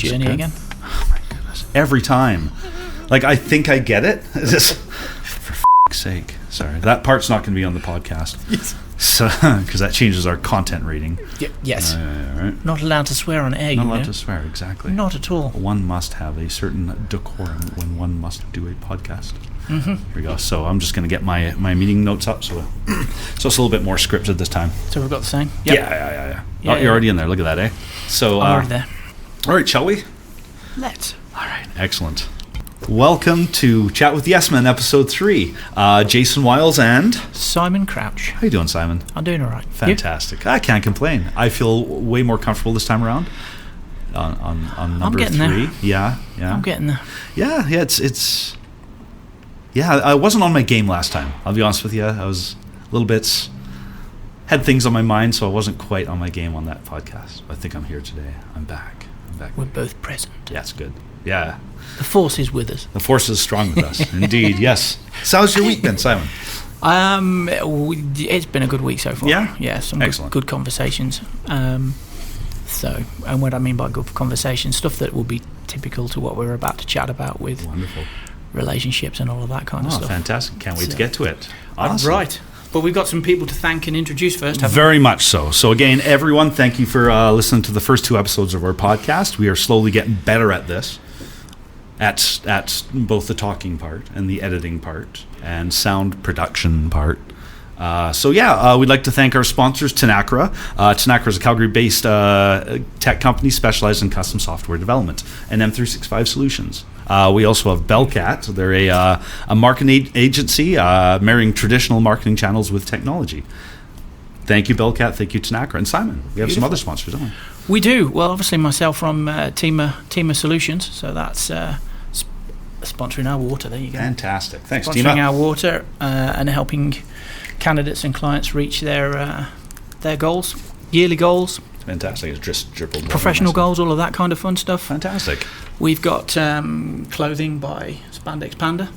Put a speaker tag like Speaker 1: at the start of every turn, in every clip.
Speaker 1: journey again.
Speaker 2: Oh my goodness! Every time, like I think I get it. Just for f***'s sake, sorry, that part's not going to be on the podcast.
Speaker 1: Yes.
Speaker 2: So, because that changes our content rating.
Speaker 1: Yes.
Speaker 2: Right.
Speaker 1: Not allowed to swear on air.
Speaker 2: Not allowed to swear, exactly.
Speaker 1: Not at all.
Speaker 2: One must have a certain decorum when one must do a podcast.
Speaker 1: Mm-hmm.
Speaker 2: Here we go. So I'm just going to get my meeting notes up. So it's a little bit more scripted this time.
Speaker 1: So we've got the same. Yep.
Speaker 2: Yeah. Oh, you're already in there. Look at that, eh? So
Speaker 1: I'm already there.
Speaker 2: All right, shall we?
Speaker 1: Let's.
Speaker 2: All right, excellent. Welcome to Chat with Yes Men, episode 3. Jason Wiles and
Speaker 1: Simon Crouch.
Speaker 2: How you doing, Simon?
Speaker 1: I'm doing all right.
Speaker 2: Fantastic. You? I can't complain. I feel way more comfortable this time around. On number 3.
Speaker 1: There.
Speaker 2: Yeah.
Speaker 1: I'm getting there.
Speaker 2: Yeah. It's. Yeah, I wasn't on my game last time. I'll be honest with you. I was a little bit had things on my mind, so I wasn't quite on my game on that podcast. I think I'm here today. I'm back.
Speaker 1: We're both present.
Speaker 2: Yeah, it's good. Yeah.
Speaker 1: The force is with us.
Speaker 2: The force is strong with us. Indeed, yes. So how's your week been, Simon?
Speaker 1: It's been a good week so far. Yeah, some good conversations. So, and what I mean by good conversation, stuff that will be typical to what we're about to chat about with
Speaker 2: wonderful
Speaker 1: relationships and all of that kind of stuff.
Speaker 2: Fantastic. Can't wait to get to it. Awesome.
Speaker 1: Right. But we've got some people to thank and introduce first, haven't we?
Speaker 2: Very much so. So again, everyone, thank you for listening to the first 2 episodes of our podcast. We are slowly getting better at this, at both the talking part and the editing part and sound production part. We'd like to thank our sponsors, Tenacra. Tenacra is a Calgary-based tech company specialized in custom software development and M365 solutions. We also have Bellcat. They're a marketing agency marrying traditional marketing channels with technology. Thank you, Bellcat. Thank you, Tenacra. And Simon, we have some other sponsors, don't we? We
Speaker 1: do. Well, obviously myself from TEEMA Solutions. So that's sponsoring our water. There you go.
Speaker 2: Fantastic. Thanks,
Speaker 1: TEEMA.
Speaker 2: Sponsoring
Speaker 1: our water and helping candidates and clients reach their goals, yearly goals.
Speaker 2: Fantastic. It's just dribbled.
Speaker 1: Professional goals, all of that kind of fun stuff.
Speaker 2: Fantastic.
Speaker 1: We've got clothing by Spandex Panda.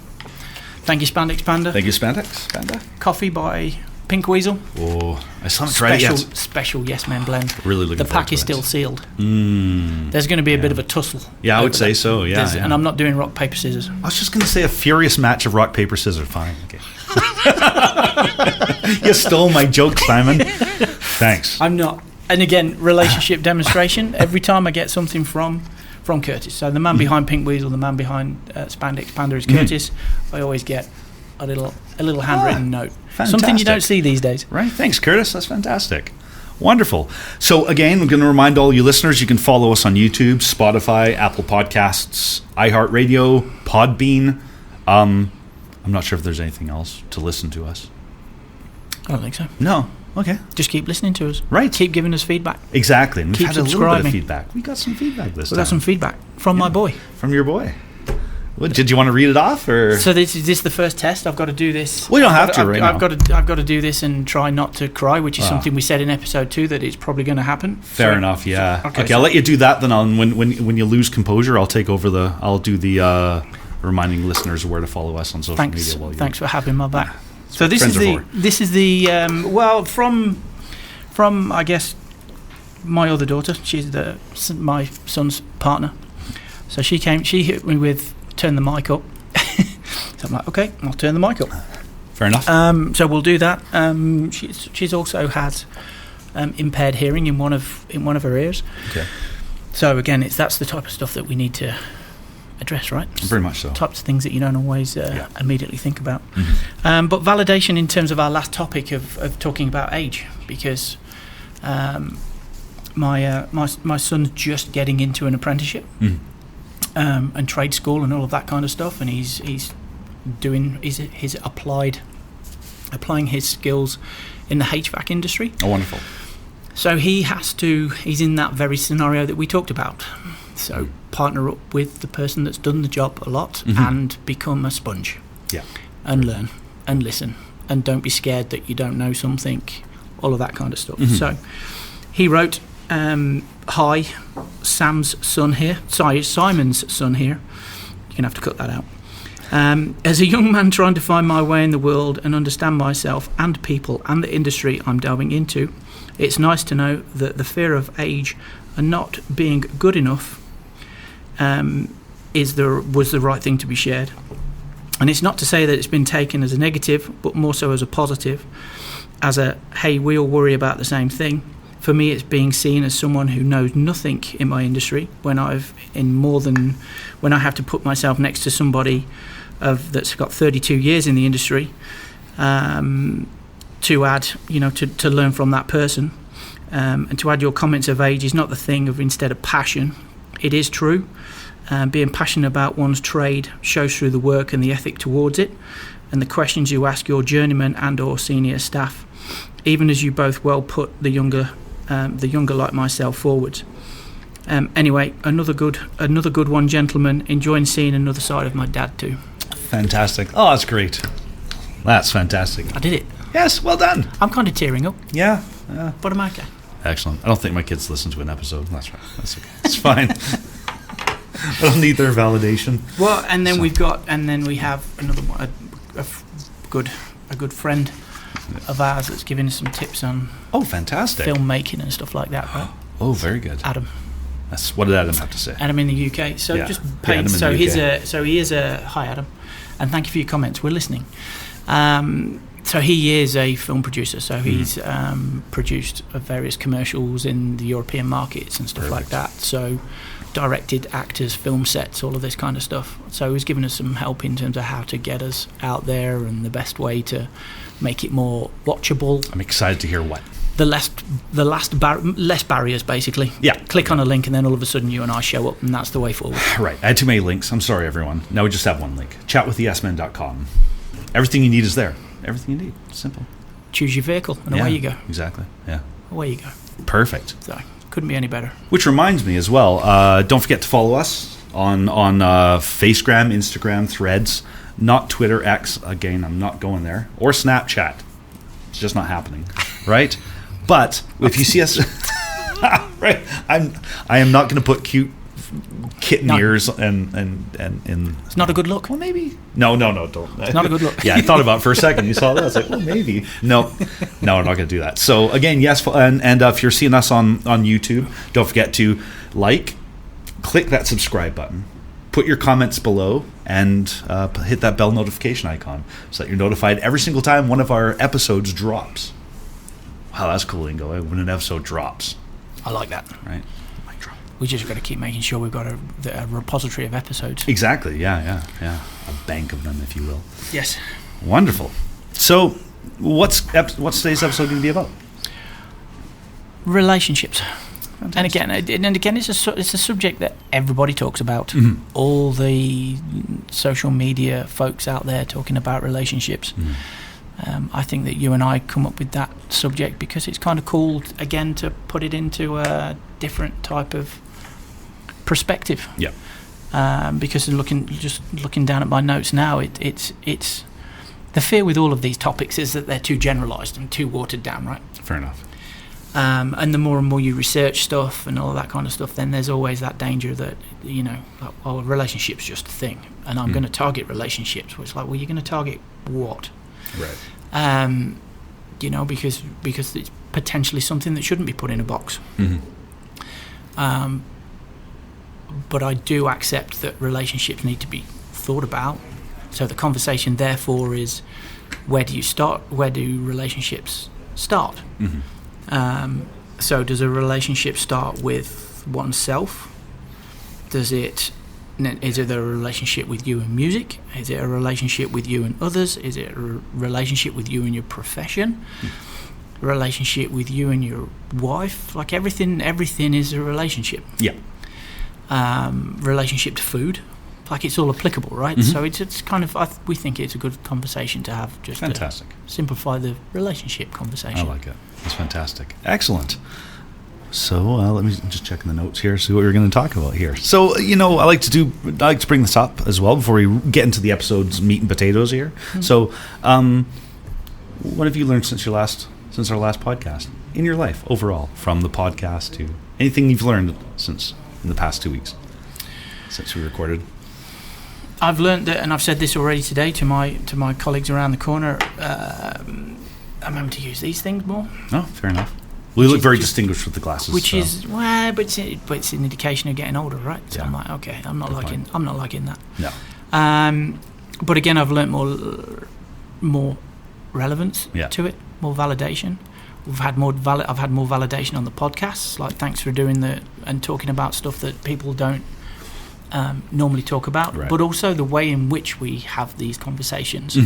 Speaker 1: Thank you, Spandex Panda.
Speaker 2: Thank you, Spandex Panda.
Speaker 1: Coffee by Pink Weasel.
Speaker 2: Oh, I haven't tried it yet.
Speaker 1: Special Yes Men blend.
Speaker 2: Really looking forward to it.
Speaker 1: The pack is still sealed. There's going to be a bit of a tussle.
Speaker 2: Yeah, I would say so. Yeah,
Speaker 1: and I'm not doing rock, paper, scissors.
Speaker 2: I was just going to say a furious match of rock, paper, scissors. Fine. Okay. You stole my joke, Simon. Thanks.
Speaker 1: I'm not. And again, relationship demonstration. Every time I get something from Curtis. So the man behind Pink Weasel, the man behind Spandex Panda is Curtis. I always get a little handwritten note.
Speaker 2: Fantastic.
Speaker 1: Something you don't see these days.
Speaker 2: Right. Thanks, Curtis. That's fantastic. Wonderful. So again, I'm going to remind all you listeners, you can follow us on YouTube, Spotify, Apple Podcasts, iHeartRadio, Podbean. I'm not sure if there's anything else to listen to us.
Speaker 1: I don't think so.
Speaker 2: No. Okay.
Speaker 1: Just keep listening to us.
Speaker 2: Right.
Speaker 1: Keep giving us feedback.
Speaker 2: Exactly. And we've had a little bit of feedback. We got some feedback this time.
Speaker 1: We got some feedback from my boy.
Speaker 2: From your boy. What, did you want to read it off, or?
Speaker 1: So this is the first test. I've got to do this.
Speaker 2: We don't have to right now.
Speaker 1: I've got to do this and try not to cry, which is something we said in episode 2 that it's probably going to happen.
Speaker 2: Fair enough. Yeah. Okay. I'll let you do that. Then when you lose composure, I'll take over I'll do the reminding listeners where to follow us on social media.
Speaker 1: Thanks for having my back. So this is the from I guess my other daughter. She's my son's partner. So she hit me with turn the mic up. So I'm like, okay, I'll turn the mic up.
Speaker 2: Fair enough.
Speaker 1: So we'll do that. She's also had impaired hearing in one of her ears.
Speaker 2: Okay.
Speaker 1: So again, that's the type of stuff that we need to address, right?
Speaker 2: Very much so.
Speaker 1: Types of things that you don't always immediately think about. Mm-hmm. But validation in terms of our last topic of talking about age, because my son's just getting into an apprenticeship and trade school and all of that kind of stuff, and he's applying his skills in the HVAC industry.
Speaker 2: Oh, wonderful.
Speaker 1: So he's in that very scenario that we talked about. So partner up with the person that's done the job a lot and become a sponge.
Speaker 2: Yeah.
Speaker 1: And learn and listen and don't be scared that you don't know something, all of that kind of stuff. So he wrote, hi, Simon's son here. You're going to have to cut that out. As a young man trying to find my way in the world and understand myself and people and the industry I'm delving into, it's nice to know that the fear of age and not being good enough was the right thing to be shared. And it's not to say that it's been taken as a negative, but more so as a positive, as a, hey, we all worry about the same thing. For me, it's being seen as someone who knows nothing in my industry when I have to put myself next to somebody that's got 32 years in the industry, to add, to learn from that person, and to add your comments of age is not the thing of instead of passion. It is true. Being passionate about one's trade shows through the work and the ethic towards it, and the questions you ask your journeyman and or senior staff, even as you both well put the younger like myself forwards. Anyway, another good one, gentlemen. Enjoying seeing another side of my dad too.
Speaker 2: Fantastic. Oh, that's great. That's fantastic.
Speaker 1: I did it.
Speaker 2: Yes, well done.
Speaker 1: I'm kind of tearing up.
Speaker 2: Yeah.
Speaker 1: But I'm okay.
Speaker 2: Excellent. I don't think my kids listen to an episode. That's right. That's okay. It's fine. I don't need their validation.
Speaker 1: Well, and then we have another one, a good friend of ours that's giving us some tips on
Speaker 2: fantastic
Speaker 1: filmmaking and stuff like that, right?
Speaker 2: Oh, very good.
Speaker 1: Adam.
Speaker 2: What did Adam have to say?
Speaker 1: Adam in the UK. So
Speaker 2: yeah.
Speaker 1: just paint. So he is a hi Adam, and thank you for your comments. We're listening. So he is a film producer. So he's produced various commercials in the European markets and stuff like that. So directed actors, film sets, all of this kind of stuff. So he's given us some help in terms of how to get us out there and the best way to make it more watchable.
Speaker 2: I'm excited to hear what. Less barriers, basically. Yeah.
Speaker 1: Click on a link and then all of a sudden you and I show up, and that's the way forward.
Speaker 2: Right. I had too many links. I'm sorry, everyone. Now we just have one link. Chatwiththeyesmen.com. Everything you need is there. Everything you need. Simple.
Speaker 1: Choose your vehicle and away you go.
Speaker 2: Exactly. Yeah.
Speaker 1: Away you go.
Speaker 2: Perfect.
Speaker 1: So couldn't be any better.
Speaker 2: Which reminds me as well, don't forget to follow us on Facegram, Instagram, Threads, not Twitter, X. Again, I'm not going there. Or Snapchat. It's just not happening. Right? But if you see us, right? I am not going to put cute kitten ears and in.
Speaker 1: It's not a good look.
Speaker 2: Well, maybe. No, don't.
Speaker 1: It's not a good look.
Speaker 2: Yeah, I thought about it for a second. You saw that. I was like, well, maybe. No, I'm not going to do that. So again, yes, and if you're seeing us on YouTube, don't forget to click that subscribe button, put your comments below, and hit that bell notification icon so that you're notified every single time one of our episodes drops. Wow, that's cool lingo. When an episode drops.
Speaker 1: I like that.
Speaker 2: Right.
Speaker 1: We just got to keep making sure we've got a repository of episodes.
Speaker 2: Exactly. Yeah. A bank of them, if you will.
Speaker 1: Yes.
Speaker 2: Wonderful. So, what's today's episode going to be about?
Speaker 1: Relationships. Fantastic. And again, it's a subject that everybody talks about. Mm-hmm. All the social media folks out there talking about relationships. Mm-hmm. I think that you and I come up with that subject because it's kind of cool, again, to put it into a different type of perspective.
Speaker 2: Yeah.
Speaker 1: Because looking down at my notes now, it's the fear with all of these topics is that they're too generalised and too watered down, right?
Speaker 2: Fair enough.
Speaker 1: And the more and more you research stuff and all that kind of stuff, then there's always that danger that, a relationship's just a thing, and I'm going to target relationships. Well, it's like, well, you're going to target what?
Speaker 2: Right.
Speaker 1: Because it's potentially something that shouldn't be put in a box.
Speaker 2: Mm-hmm.
Speaker 1: But I do accept that relationships need to be thought about. So the conversation, therefore, is where do you start? Where do relationships start?
Speaker 2: Mm-hmm.
Speaker 1: So does a relationship start with oneself? Is it a relationship with you and music? Is it a relationship with you and others? Is it a relationship with you and your profession? A relationship with you and your wife? Like everything is a relationship.
Speaker 2: Yeah.
Speaker 1: Relationship to food. Like it's all applicable, right? Mm-hmm. So it's kind of, we think it's a good conversation to have, just
Speaker 2: fantastic.
Speaker 1: To simplify the relationship conversation.
Speaker 2: I like it. It's fantastic. Excellent. So let me just check in the notes here, see what we're going to talk about here. So I like to bring this up as well before we get into the episode's meat and potatoes here. Mm-hmm. So, what have you learned since our last podcast in your life overall, from the podcast to anything you've learned since in the past 2 weeks since we recorded?
Speaker 1: I've learned that, and I've said this already today to my colleagues around the corner. I'm having to use these things more.
Speaker 2: Oh, fair enough. Well, you look very distinguished with the glasses.
Speaker 1: Which is, well, but it's an indication of getting older, right? So I'm like, okay, I'm not liking that.
Speaker 2: No.
Speaker 1: But again, I've learnt more relevance to it, more validation. I've had more validation on the podcasts. Like, thanks for doing and talking about stuff that people don't normally talk about.
Speaker 2: Right.
Speaker 1: But also the way in which we have these conversations.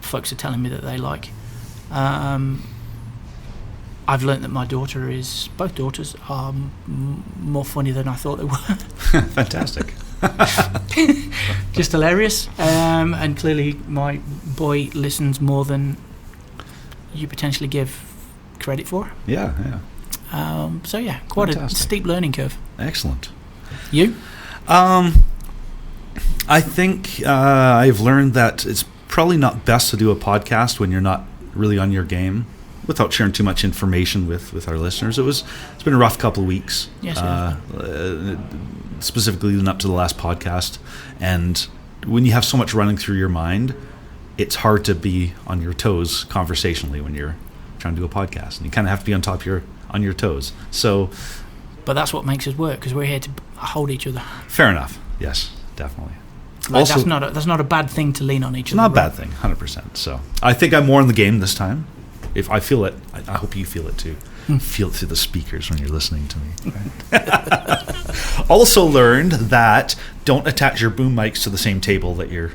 Speaker 1: Folks are telling me that they like. I've learnt that both daughters are more funny than I thought they were.
Speaker 2: Fantastic.
Speaker 1: Just hilarious. And clearly my boy listens more than you potentially give credit for.
Speaker 2: Yeah.
Speaker 1: So yeah, quite
Speaker 2: Fantastic.
Speaker 1: A steep learning curve.
Speaker 2: Excellent.
Speaker 1: You?
Speaker 2: I think I've learned that it's probably not best to do a podcast when you're not really on your game, without sharing too much information with our listeners. It's been a rough couple of weeks.
Speaker 1: Yes,
Speaker 2: specifically leading up to the last podcast. And when you have so much running through your mind, it's hard to be on your toes conversationally when you're trying to do a podcast. And you kind of have to be on your toes. So,
Speaker 1: but that's what makes us work, because we're here to hold each other.
Speaker 2: Fair enough. Yes, definitely.
Speaker 1: Like, also, that's not a bad thing to lean on each other.
Speaker 2: Not a bad thing, 100%. So I think I'm more in the game this time. If I feel it, I hope you feel it too. Feel it through the speakers when you're listening to me. Right? Also learned that don't attach your boom mics to the same table that your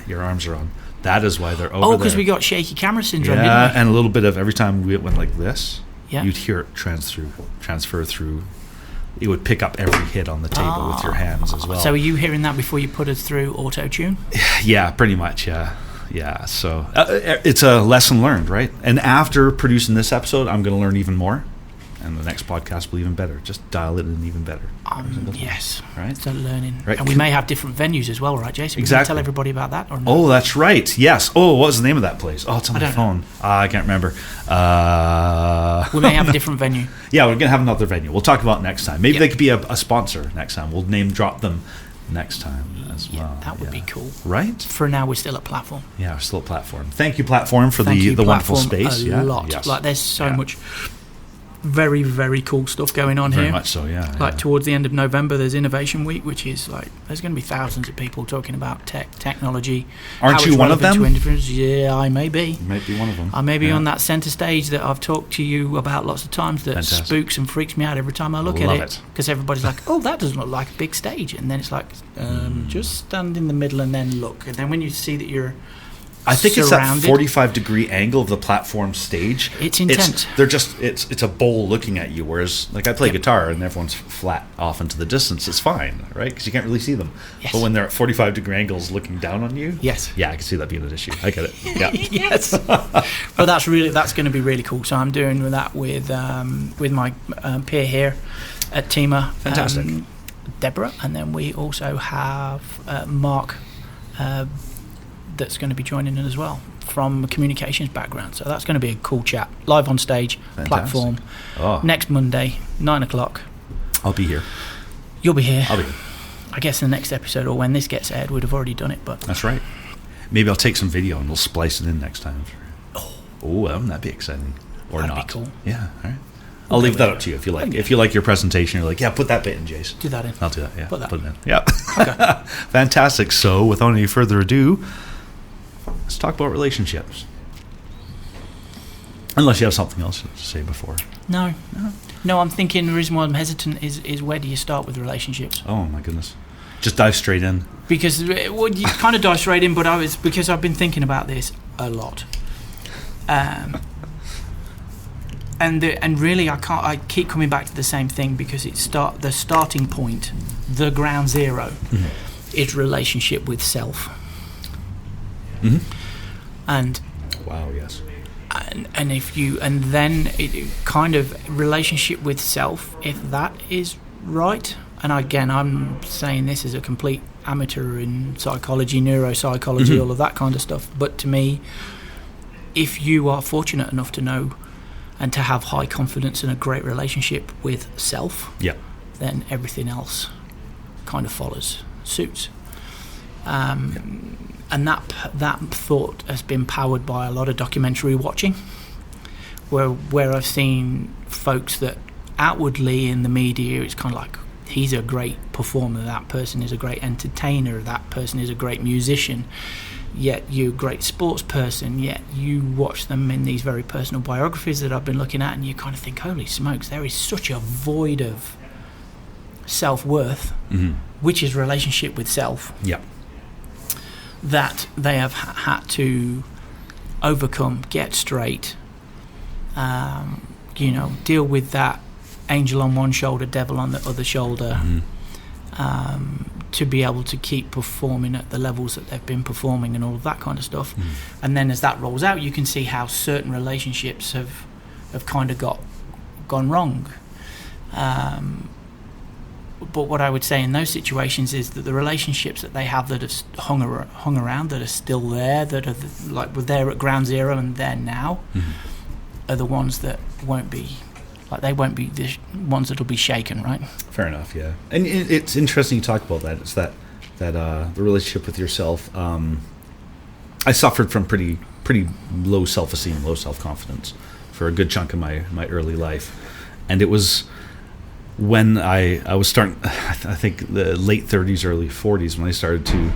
Speaker 2: arms are on. That is why they're over there.
Speaker 1: Oh, because we got shaky camera syndrome, didn't we?
Speaker 2: And a little bit of every time we went like this,
Speaker 1: yeah,
Speaker 2: you'd hear it transfer through. It would pick up every hit on the table with your hands as well.
Speaker 1: So are you hearing that before you put us through auto-tune?
Speaker 2: Yeah, pretty much, yeah. So it's a lesson learned, right? And after producing this episode, I'm going to learn even more, and the next podcast will be even better. Just dial it in even better.
Speaker 1: Yes,
Speaker 2: right.
Speaker 1: So learning,
Speaker 2: right.
Speaker 1: And we may have different venues as well, right, Jason?
Speaker 2: Exactly.
Speaker 1: Tell everybody about that, or not?
Speaker 2: Oh, that's right. Yes. Oh, what was the name of that place? Oh, it's on my phone. I can't remember.
Speaker 1: We may have a different venue.
Speaker 2: Yeah, we're going to have another venue. We'll talk about it next time. Maybe they could be a sponsor next time. We'll name drop them next time as well.
Speaker 1: That would be cool.
Speaker 2: Right?
Speaker 1: For now, we're still at Platform.
Speaker 2: Yeah, we're still at Platform. Thank you, Platform, for the wonderful space.
Speaker 1: A lot.
Speaker 2: Yes.
Speaker 1: Like, there's so much very, very cool stuff going on here.
Speaker 2: Very much so, yeah.
Speaker 1: Like, towards the end of November, there's Innovation Week, which is like, there's going to be thousands of people talking about technology.
Speaker 2: Aren't you one of them?
Speaker 1: Yeah, I may be.
Speaker 2: You might be one of them.
Speaker 1: I may be on that centre stage that I've talked to you about lots of times that spooks and freaks me out every time I look at it. Because everybody's like, oh, that doesn't look like a big stage. And then it's like, just stand in the middle and then look. And then when you see that you're
Speaker 2: I think
Speaker 1: surrounded.
Speaker 2: It's that 45-degree angle of the platform stage.
Speaker 1: It's intense.
Speaker 2: It's a bowl looking at you, whereas like I play guitar and everyone's flat off into the distance. It's fine, right? Because you can't really see them.
Speaker 1: Yes.
Speaker 2: But when they're at 45-degree angles looking down on you,
Speaker 1: yes,
Speaker 2: yeah, I can see that being an issue. I get it. Yeah.
Speaker 1: Yes. Well, that's going to be really cool. So I'm doing that with my peer here at TEEMA.
Speaker 2: Fantastic.
Speaker 1: Deborah, and then we also have Mark. That's going to be joining in as well from a communications background. So that's going to be a cool chat. Live on stage, Platform. Next Monday, 9:00.
Speaker 2: I'll be here.
Speaker 1: You'll be here.
Speaker 2: I'll be here.
Speaker 1: I guess in the next episode, or when this gets aired, we'd have already done it. But
Speaker 2: that's right. Maybe I'll take some video and we'll splice it in next time. Wouldn't that be exciting? Or
Speaker 1: that'd
Speaker 2: not?
Speaker 1: Be cool.
Speaker 2: Yeah, all right. I'll leave that up to you if you like. If you like your presentation, you're like, yeah, put that bit in, Jason.
Speaker 1: Do that in.
Speaker 2: I'll do that, yeah.
Speaker 1: Put
Speaker 2: it in. Yeah.
Speaker 1: Okay.
Speaker 2: Fantastic. So, without any further ado, let's talk about relationships. Unless you have something else to say before.
Speaker 1: No, I'm thinking the reason why I'm hesitant is where do you start with relationships?
Speaker 2: Oh, my goodness. Just dive straight in.
Speaker 1: Because, well, you kind of dive straight in, but because I've been thinking about this a lot. And really, I keep coming back to the same thing because it's the starting point, the ground zero, is relationship with self.
Speaker 2: Mm-hmm.
Speaker 1: And
Speaker 2: wow, yes.
Speaker 1: And then it kind of relationship with self, if that is right. And again, I'm saying this as a complete amateur in psychology, neuropsychology, all of that kind of stuff. But to me, if you are fortunate enough to know and to have high confidence in a great relationship with self, then everything else kind of follows suits. And that thought has been powered by a lot of documentary watching, where I've seen folks that outwardly in the media, it's kind of like, he's a great performer, that person is a great entertainer, that person is a great musician, yet you're a great sports person, yet you watch them in these very personal biographies that I've been looking at, and you kind of think, holy smokes, there is such a void of self-worth, which is relationship with self, that they have had to overcome, get straight, deal with that angel on one shoulder, devil on the other shoulder, to be able to keep performing at the levels that they've been performing and all of that kind of stuff. And then as that rolls out, you can see how certain relationships have kind of gone wrong. But what I would say in those situations is that the relationships that they have that have hung around, that are still there, that are were there at ground zero and there now, are the ones that won't be, they won't be the ones that'll be shaken, right?
Speaker 2: Fair enough, yeah. And it's interesting you talk about that. It's that the relationship with yourself. I suffered from pretty low self-esteem, low self-confidence for a good chunk of my early life, and it was when I was starting, I think the late 30s, early 40s, when I started to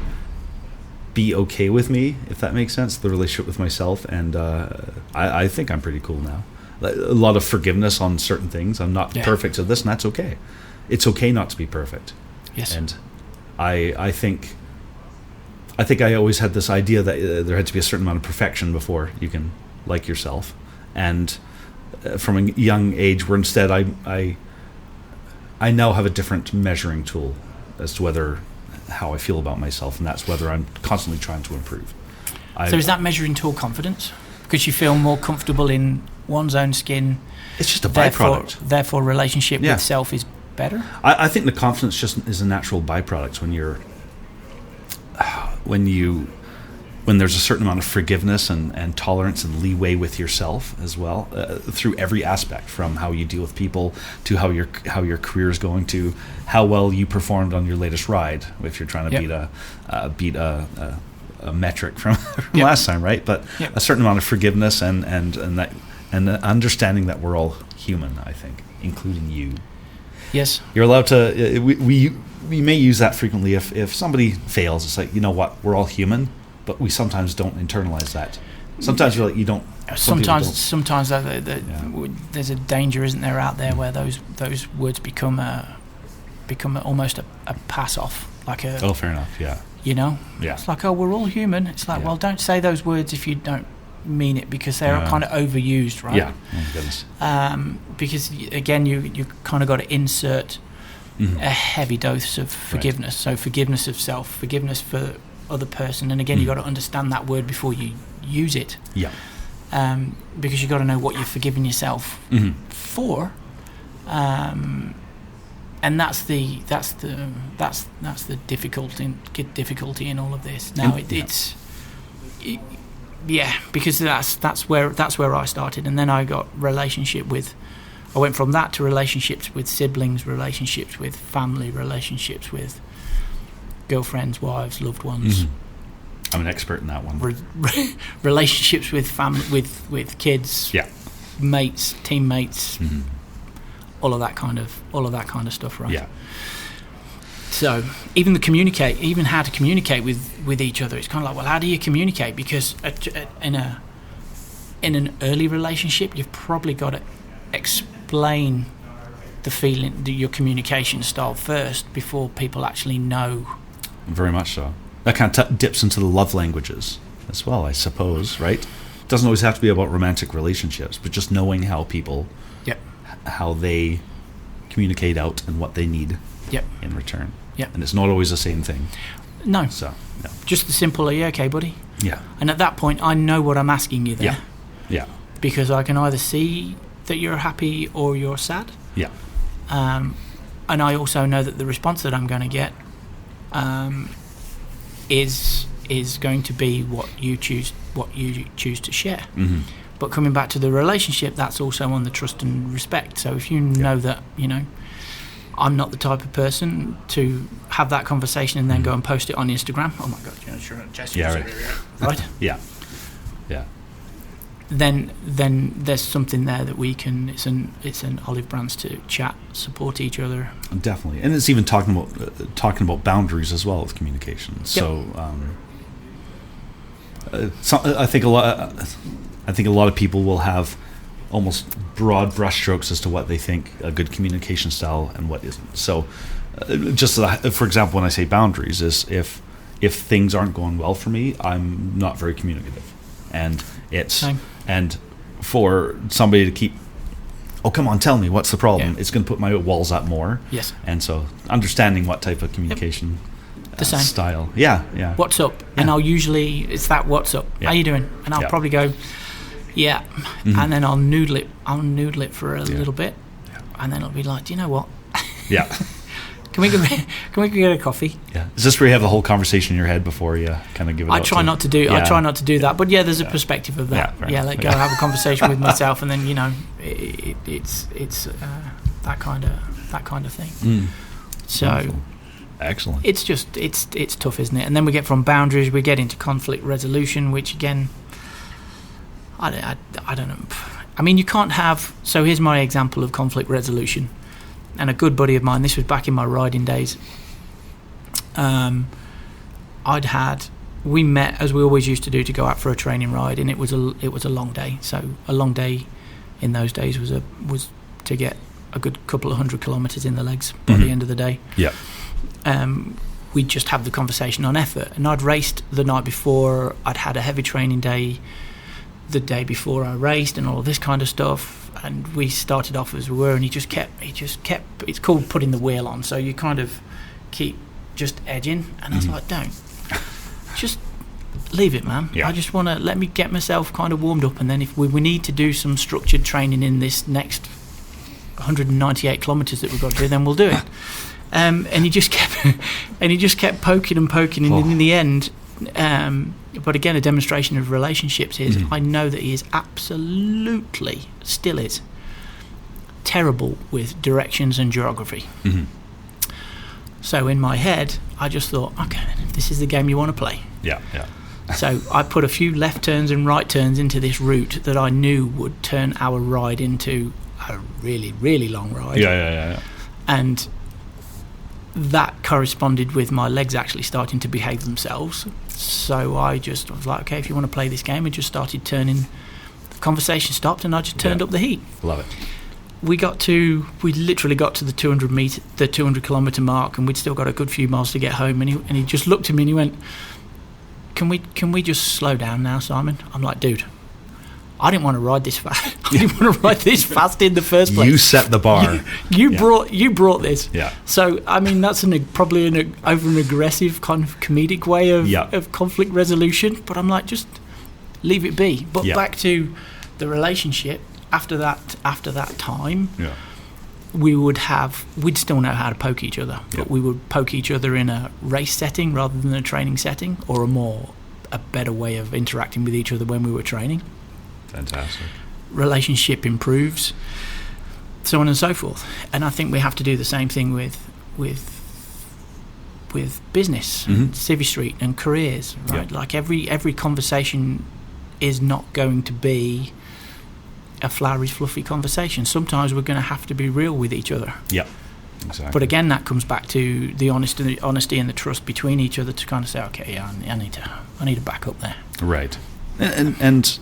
Speaker 2: be okay with me, if that makes sense, the relationship with myself, and I think I'm pretty cool now. A lot of forgiveness on certain things. I'm not perfect at this, and that's okay. It's okay not to be perfect.
Speaker 1: Yes.
Speaker 2: And I think I always had this idea that there had to be a certain amount of perfection before you can like yourself, and from a young age, where instead I now have a different measuring tool as to how I feel about myself, and that's whether I'm constantly trying to improve.
Speaker 1: So is that measuring tool confidence? Because you feel more comfortable in one's own skin.
Speaker 2: It's just a byproduct.
Speaker 1: Therefore relationship with self is better?
Speaker 2: I think the confidence just is a natural byproduct when there's a certain amount of forgiveness and tolerance and leeway with yourself as well, through every aspect, from how you deal with people to how your career is going, to how well you performed on your latest ride, if you're trying to beat a metric from last time, right? But a certain amount of forgiveness and understanding that we're all human, I think, including you.
Speaker 1: Yes.
Speaker 2: You're allowed to. We may use that frequently. If somebody fails, it's like, you know what, we're all human. But we sometimes don't internalize that. Sometimes you're like, you don't.
Speaker 1: Sometimes there's a danger, isn't there, out there, where those words become almost a pass off, like a.
Speaker 2: Oh, fair enough. Yeah.
Speaker 1: Yeah. It's like, oh, we're all human. It's like, well, don't say those words if you don't mean it, because they're kind of overused, right?
Speaker 2: Yeah. Oh, goodness.
Speaker 1: Because again, you kind of got to insert a heavy dose of forgiveness. Right. So forgiveness of self, forgiveness for other person, and again, you got to understand that word before you use it.
Speaker 2: Yeah.
Speaker 1: Because you got to know what you're forgiving yourself for, and that's the difficulty in all of this. Now because that's where I started, and then I went from that to relationships with siblings, relationships with family, relationships with girlfriends, wives, loved ones.
Speaker 2: I'm an expert in that one.
Speaker 1: Relationships with family, with kids, mates, teammates, all of that kind of stuff, right? Yeah. So even how to communicate with each other, it's kind of like, well, how do you communicate? Because in an early relationship, you've probably got to explain the feeling, your communication style first, before people actually know.
Speaker 2: Very much so. That kind of dips into the love languages as well, I suppose, right? It doesn't always have to be about romantic relationships, but just knowing how people, how they communicate out and what they need in return. And it's not always the same thing.
Speaker 1: No.
Speaker 2: So,
Speaker 1: just the simple, are you okay, buddy?
Speaker 2: Yeah.
Speaker 1: And at that point, I know what I'm asking you there.
Speaker 2: Yeah.
Speaker 1: Because I can either see that you're happy or you're sad.
Speaker 2: Yeah.
Speaker 1: And I also know that the response that I'm going to get is going to be what you choose to share. But coming back to the relationship, that's also on the trust and respect. So if you know that, I'm not the type of person to have that conversation and then go and post it on Instagram. Oh my God, sure, Jesse, right?
Speaker 2: Yeah.
Speaker 1: then there's something there that we can. It's an olive branch to chat, support each other.
Speaker 2: Definitely, and it's even talking about boundaries as well with communication. So, I think a lot of people will have almost broad brushstrokes as to what they think a good communication style and what isn't. So, just for example, when I say boundaries, is if things aren't going well for me, I'm not very communicative, and it's
Speaker 1: Same.
Speaker 2: and for somebody to keep, oh come on, tell me what's the problem.
Speaker 1: Yeah.
Speaker 2: It's going to put my walls up more.
Speaker 1: Yes.
Speaker 2: And so understanding what type of communication
Speaker 1: The same.
Speaker 2: style. Yeah.
Speaker 1: What's up?
Speaker 2: Yeah.
Speaker 1: And I'll usually, it's that what's up?
Speaker 2: Yeah.
Speaker 1: How you doing? And I'll probably go, yeah.
Speaker 2: Mm-hmm.
Speaker 1: And then I'll noodle it for a little bit.
Speaker 2: Yeah.
Speaker 1: And then it'll be like, do you know what?
Speaker 2: Yeah.
Speaker 1: Can we go get a coffee?
Speaker 2: Yeah. Is this where you have the whole conversation in your head before you kind of give it
Speaker 1: I
Speaker 2: out
Speaker 1: try
Speaker 2: to-
Speaker 1: not to do.
Speaker 2: Yeah.
Speaker 1: I try not to do that. But yeah, there's a perspective of that.
Speaker 2: fair
Speaker 1: Yeah,
Speaker 2: enough.
Speaker 1: let go, have a conversation with myself, and then it's that kind of thing.
Speaker 2: Mm.
Speaker 1: So
Speaker 2: Wonderful. Excellent.
Speaker 1: it's just it's tough, isn't it? And then we get from boundaries, we get into conflict resolution, which again, I don't know. I mean, you can't have. So here's my example of conflict resolution. And a good buddy of mine, this was back in my riding days. We met, as we always used to do, to go out for a training ride, and it was a long day. So a long day in those days was to get a good couple of 100 kilometres in the legs by the end of the day.
Speaker 2: Yeah.
Speaker 1: We'd just have the conversation on effort. And I'd raced the night before. I'd had a heavy training day the day before I raced, and all of this kind of stuff. And we started off as we were, and he just kept. It's called putting the wheel on. So you kind of keep just edging, and I was like, don't, just leave it, man.
Speaker 2: Yeah.
Speaker 1: I just want to let me get myself kind of warmed up, and then if we need to do some structured training in this next 198 kilometres that we've got to do, then we'll do it. And he just kept poking, and in the end. But again, a demonstration of relationships is I know that he is absolutely, still is, terrible with directions and geography.
Speaker 2: Mm-hmm.
Speaker 1: So in my head, I just thought, okay, this is the game you want to play.
Speaker 2: Yeah.
Speaker 1: So I put a few left turns and right turns into this route that I knew would turn our ride into a really, really long ride.
Speaker 2: Yeah.
Speaker 1: And that corresponded with my legs actually starting to behave themselves. So I was like, okay, if you want to play this game, and just started turning. The conversation stopped, and I just turned up the heat.
Speaker 2: Love it.
Speaker 1: We literally got to the 200 kilometre mark, and we'd still got a good few miles to get home. And he just looked at me and he went, "Can we just slow down now, Simon?" I'm like, dude, I didn't want to ride this fast. I didn't want to ride this fast in the first place.
Speaker 2: You set the bar.
Speaker 1: You brought this.
Speaker 2: Yeah.
Speaker 1: So I mean, that's probably over an aggressive kind of comedic way of conflict resolution. But I'm like, just leave it be. But back to the relationship. After that time, we'd still know how to poke each other, but we would poke each other in a race setting rather than a training setting, or a better way of interacting with each other when we were training.
Speaker 2: Fantastic.
Speaker 1: Relationship improves, so on and so forth. And I think we have to do the same thing with business, Civvy Street, and careers. Right, like every conversation is not going to be a flowery, fluffy conversation. Sometimes we're going to have to be real with each other.
Speaker 2: Yeah, exactly.
Speaker 1: But again, that comes back to the honesty and the trust between each other to kind of say, okay, yeah, I need to back up there.
Speaker 2: Right, and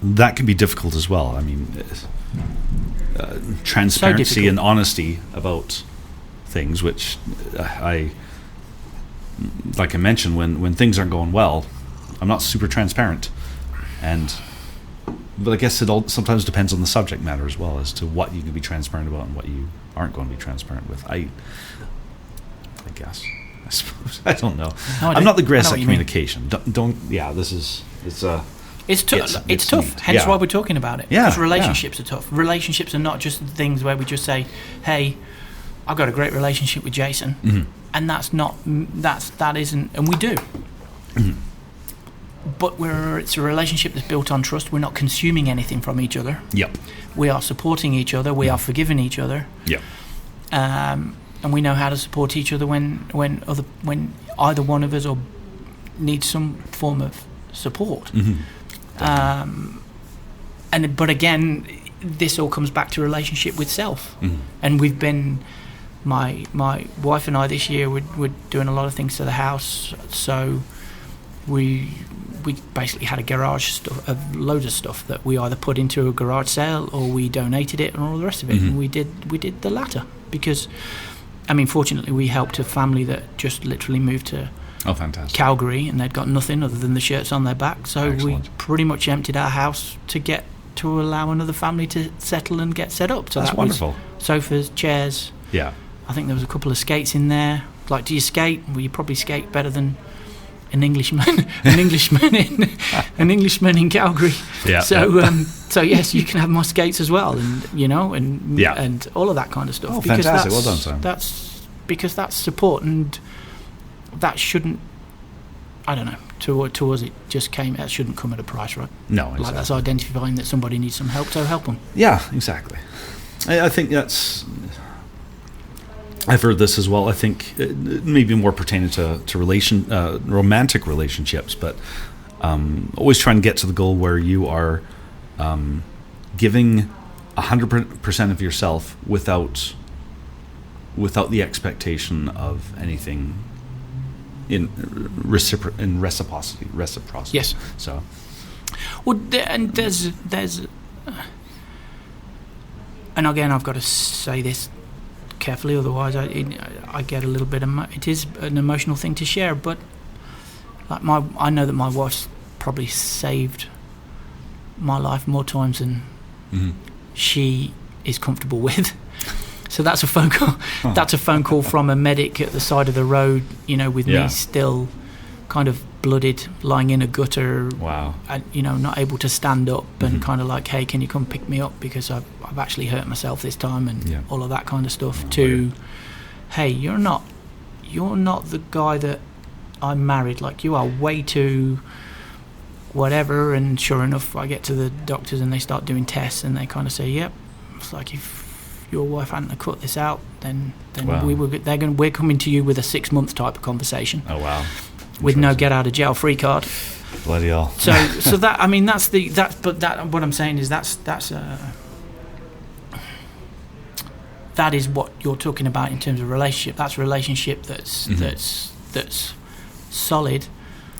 Speaker 2: that can be difficult as well. I mean, transparency and honesty about things, which like I mentioned, when things aren't going well, I'm not super transparent, but I guess it all sometimes depends on the subject matter as well as to what you can be transparent about and what you aren't going to be transparent with. I suppose I don't know. No, I'm not the greatest at communication.
Speaker 1: It's tough. Hence why we're talking about it.
Speaker 2: Yeah,
Speaker 1: because relationships are tough. Relationships are not just things where we just say, "Hey, I've got a great relationship with Jason," and that isn't, and we do. But it's a relationship that's built on trust. We're not consuming anything from each other.
Speaker 2: Yep.
Speaker 1: We are supporting each other. We are forgiving each other.
Speaker 2: Yep.
Speaker 1: And we know how to support each other when either one of us needs some form of support. but again, this all comes back to relationship with self. And we've been, my wife and I this year, we're doing a lot of things to the house. So we basically had a garage a load of stuff that we either put into a garage sale or we donated it and all the rest of it. And we did the latter because, I mean, fortunately we helped a family that just literally moved to
Speaker 2: fantastic.
Speaker 1: Calgary, and they'd got nothing other than the shirts on their back. So
Speaker 2: Excellent.
Speaker 1: we pretty much emptied our house to allow another family to settle and get set up. So
Speaker 2: that's wonderful.
Speaker 1: Sofas, chairs.
Speaker 2: Yeah.
Speaker 1: I think there was a couple of skates in there. Like, do you skate? Well, you probably skate better than an Englishman, an Englishman in Calgary.
Speaker 2: Yeah.
Speaker 1: So yes, you can have my skates as well, and and all of that kind of stuff.
Speaker 2: Oh, fantastic! Well done, Sam.
Speaker 1: That's because that's support, and that shouldn't. I don't know. To us, it just came. It shouldn't come at a price, right?
Speaker 2: No, exactly.
Speaker 1: Like, that's identifying that somebody needs some help, so help them.
Speaker 2: Yeah, exactly. I think that's. I've heard this as well. I think it may be more pertaining to romantic relationships, but always trying to get to the goal where you are giving 100% of yourself without the expectation of anything in reciprocity.
Speaker 1: Yes.
Speaker 2: So.
Speaker 1: Well, and there's, and again, I've got to say this carefully, otherwise I get a little bit it is an emotional thing to share, but like I know that my wife's probably saved my life more times than she is comfortable with. So that's a phone call. That's a phone call from a medic at the side of the road, with me still kind of blooded, lying in a gutter.
Speaker 2: Wow.
Speaker 1: And not able to stand up, and kind of like, hey, can you come pick me up because I've actually hurt myself this time, and all of that kind of stuff. Hey, you're not the guy that I married. Like, you are way too whatever. And sure enough, I get to the doctors and they start doing tests, and they kind of say, yep. It's like, if your wife hadn't cut this out, then
Speaker 2: wow.
Speaker 1: we're coming to you with a 6-month type of conversation.
Speaker 2: Oh wow.
Speaker 1: With no get out of jail free card.
Speaker 2: Bloody hell.
Speaker 1: So that, I mean, what I'm saying is that is what you're talking about in terms of relationship. That's a relationship that's solid.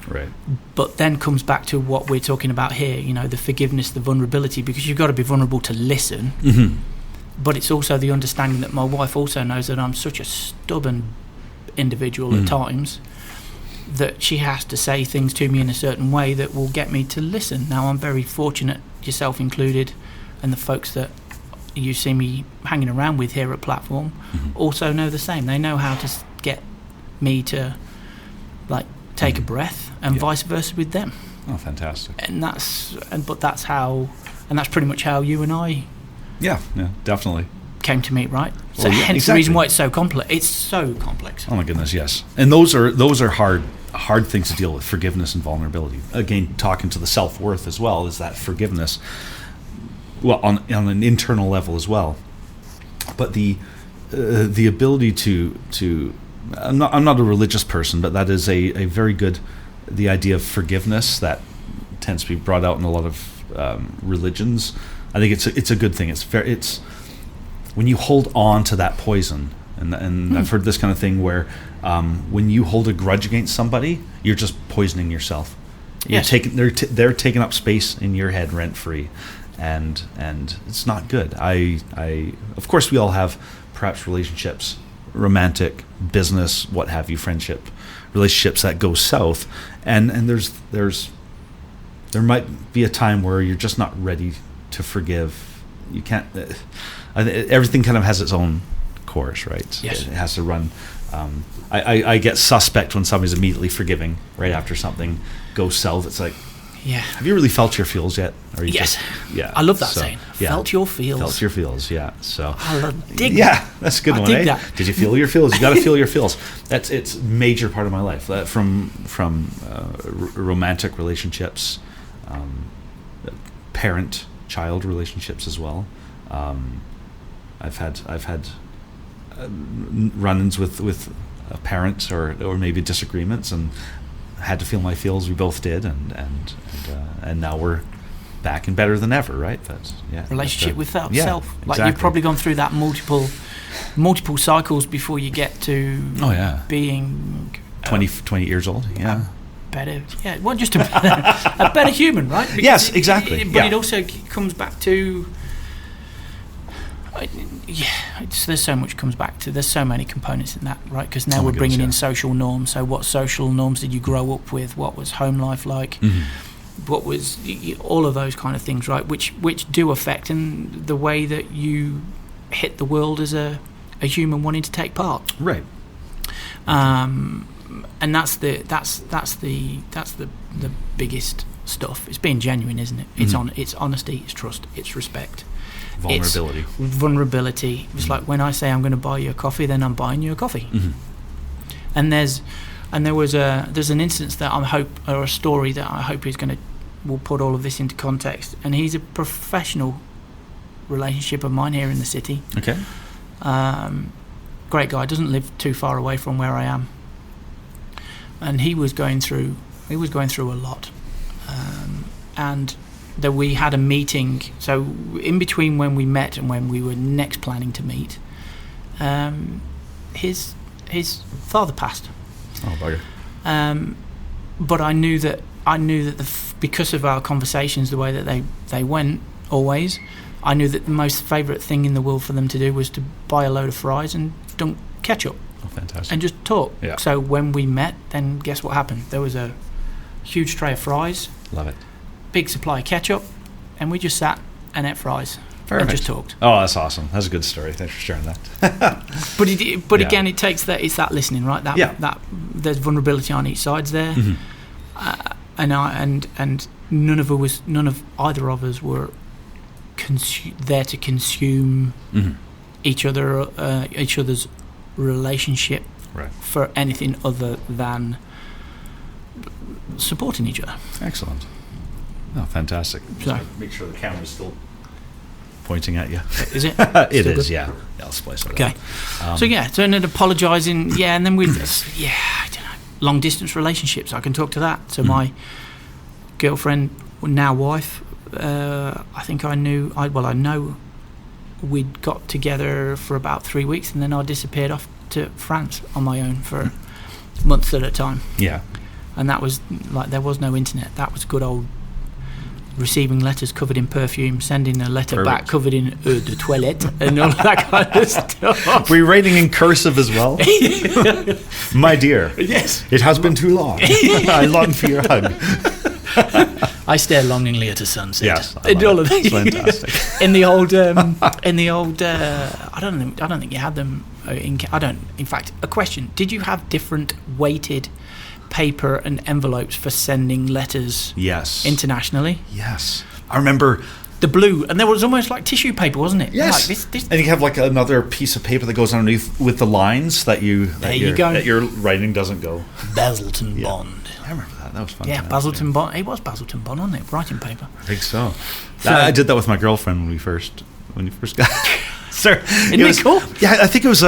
Speaker 2: Right.
Speaker 1: But then comes back to what we're talking about here, the forgiveness, the vulnerability, because you've got to be vulnerable to listen. But it's also the understanding that my wife also knows that I'm such a stubborn individual at times, that she has to say things to me in a certain way that will get me to listen. Now, I'm very fortunate, yourself included, and the folks that you see me hanging around with here at Platform also know the same. They know how to get me to, like, take a breath, and vice versa with them.
Speaker 2: Oh, fantastic.
Speaker 1: But that's pretty much how you and I
Speaker 2: definitely
Speaker 1: came to meet, right? So hence the reason why it's so complex. It's so complex.
Speaker 2: Oh my goodness, yes. And those are hard things to deal with. Forgiveness and vulnerability. Again, talking to the self-worth as well, is that forgiveness. Well, on an internal level as well. But the ability to I'm not a religious person, but that is a very good, the idea of forgiveness that tends to be brought out in a lot of religions. I think it's a good thing. It's when you hold on to that poison, and I've heard this kind of thing where when you hold a grudge against somebody, you're just poisoning yourself.
Speaker 1: Yes.
Speaker 2: They're taking up space in your head rent free, and it's not good. I of course we all have perhaps relationships, romantic, business, what have you, friendship relationships that go south, and there might be a time where you're just not ready to forgive. You can't. Everything kind of has its own course, right?
Speaker 1: Yes.
Speaker 2: It has to run. I get suspect when somebody's immediately forgiving right after something goes south. It's like, have you really felt your feels yet? Or you
Speaker 1: yes.
Speaker 2: Just,
Speaker 1: I love that saying. Felt your feels.
Speaker 2: Felt your feels. Yeah. So.
Speaker 1: I dig.
Speaker 2: Yeah, that's a good one.
Speaker 1: Dig that.
Speaker 2: Did you feel your feels? You got to feel your feels. It's a major part of my life. From romantic relationships, parent-child relationships as well. I've had run-ins with parents or maybe disagreements, and had to feel my feels. We both did, and now we're back and better than ever, right? That's
Speaker 1: relationship with self.
Speaker 2: Exactly.
Speaker 1: Like you've probably gone through that multiple cycles before you get to being
Speaker 2: 20 years old. Yeah.
Speaker 1: Better, well, just a better human, right? Because
Speaker 2: yes, exactly.
Speaker 1: But it also comes back to, there's so much comes back to. There's so many components in that, right? Because now we're bringing in social norms. So, what social norms did you grow up with? What was home life like? Mm-hmm. What was all of those kind of things, right? Which do affect in the way that you hit the world as a human wanting to take part,
Speaker 2: right?
Speaker 1: And that's the biggest stuff. It's being genuine, isn't it? It's honesty, it's trust, it's respect, vulnerability. It's like when I say I'm going to buy you a coffee, then I'm buying you a coffee. Mm-hmm. And there's an instance that or a story that I hope will put all of this into context. And he's a professional relationship of mine here in the city.
Speaker 2: Okay.
Speaker 1: Great guy, doesn't live too far away from where I am. And he was going through a lot, and that we had a meeting. So in between when we met and when we were next planning to meet, his father passed.
Speaker 2: Oh, bugger.
Speaker 1: But I knew that because of our conversations, the way that they went always, I knew that the most favourite thing in the world for them to do was to buy a load of fries and dunk ketchup.
Speaker 2: Oh, fantastic.
Speaker 1: And just talk.
Speaker 2: Yeah.
Speaker 1: So when we met, then guess what happened? There was a huge tray of fries.
Speaker 2: Love it.
Speaker 1: Big supply of ketchup. And we just sat and ate fries.
Speaker 2: Perfect.
Speaker 1: And just talked.
Speaker 2: Oh, that's awesome. That's a good story. Thanks for sharing that.
Speaker 1: But again, it takes that. It's that listening, right? That there's vulnerability on each side there. Mm-hmm. And none of either of us were there to consume each other's relationship for anything other than supporting each other.
Speaker 2: Excellent. Oh, fantastic.
Speaker 1: So,
Speaker 2: make sure the camera's still pointing at you.
Speaker 1: Is it?
Speaker 2: It is, yeah. I'll splice it.
Speaker 1: Okay. So then apologising, and then with I don't know, long distance relationships. I can talk to that. So my girlfriend, now wife, I know we'd got together for about 3 weeks, and then I disappeared off to France on my own for months at a time.
Speaker 2: Yeah.
Speaker 1: And that was like, there was no internet. That was good old receiving letters covered in perfume, sending a letter back covered in eau de toilette and all that kind of stuff.
Speaker 2: Were you writing in cursive as well? My dear.
Speaker 1: Yes.
Speaker 2: It has been too long. I long for your hug.
Speaker 1: I stare longingly at a sunset.
Speaker 2: Yes,
Speaker 1: all of
Speaker 2: that. Fantastic.
Speaker 1: In the old, I don't think you had them. In fact, a question: did you have different weighted paper and envelopes for sending letters?
Speaker 2: Yes.
Speaker 1: Internationally.
Speaker 2: Yes, I remember.
Speaker 1: The blue, and there was almost like tissue paper, wasn't it?
Speaker 2: Yes.
Speaker 1: Like this.
Speaker 2: And you have like another piece of paper that goes underneath with the lines that your writing doesn't go.
Speaker 1: Basildon Bond.
Speaker 2: I remember that. That was fun.
Speaker 1: Yeah, Basildon Bond. It was Basildon Bond, wasn't it? Writing paper.
Speaker 2: I think so. I did that with my girlfriend when you first got. Sir,
Speaker 1: Isn't it cool?
Speaker 2: Yeah, I think it was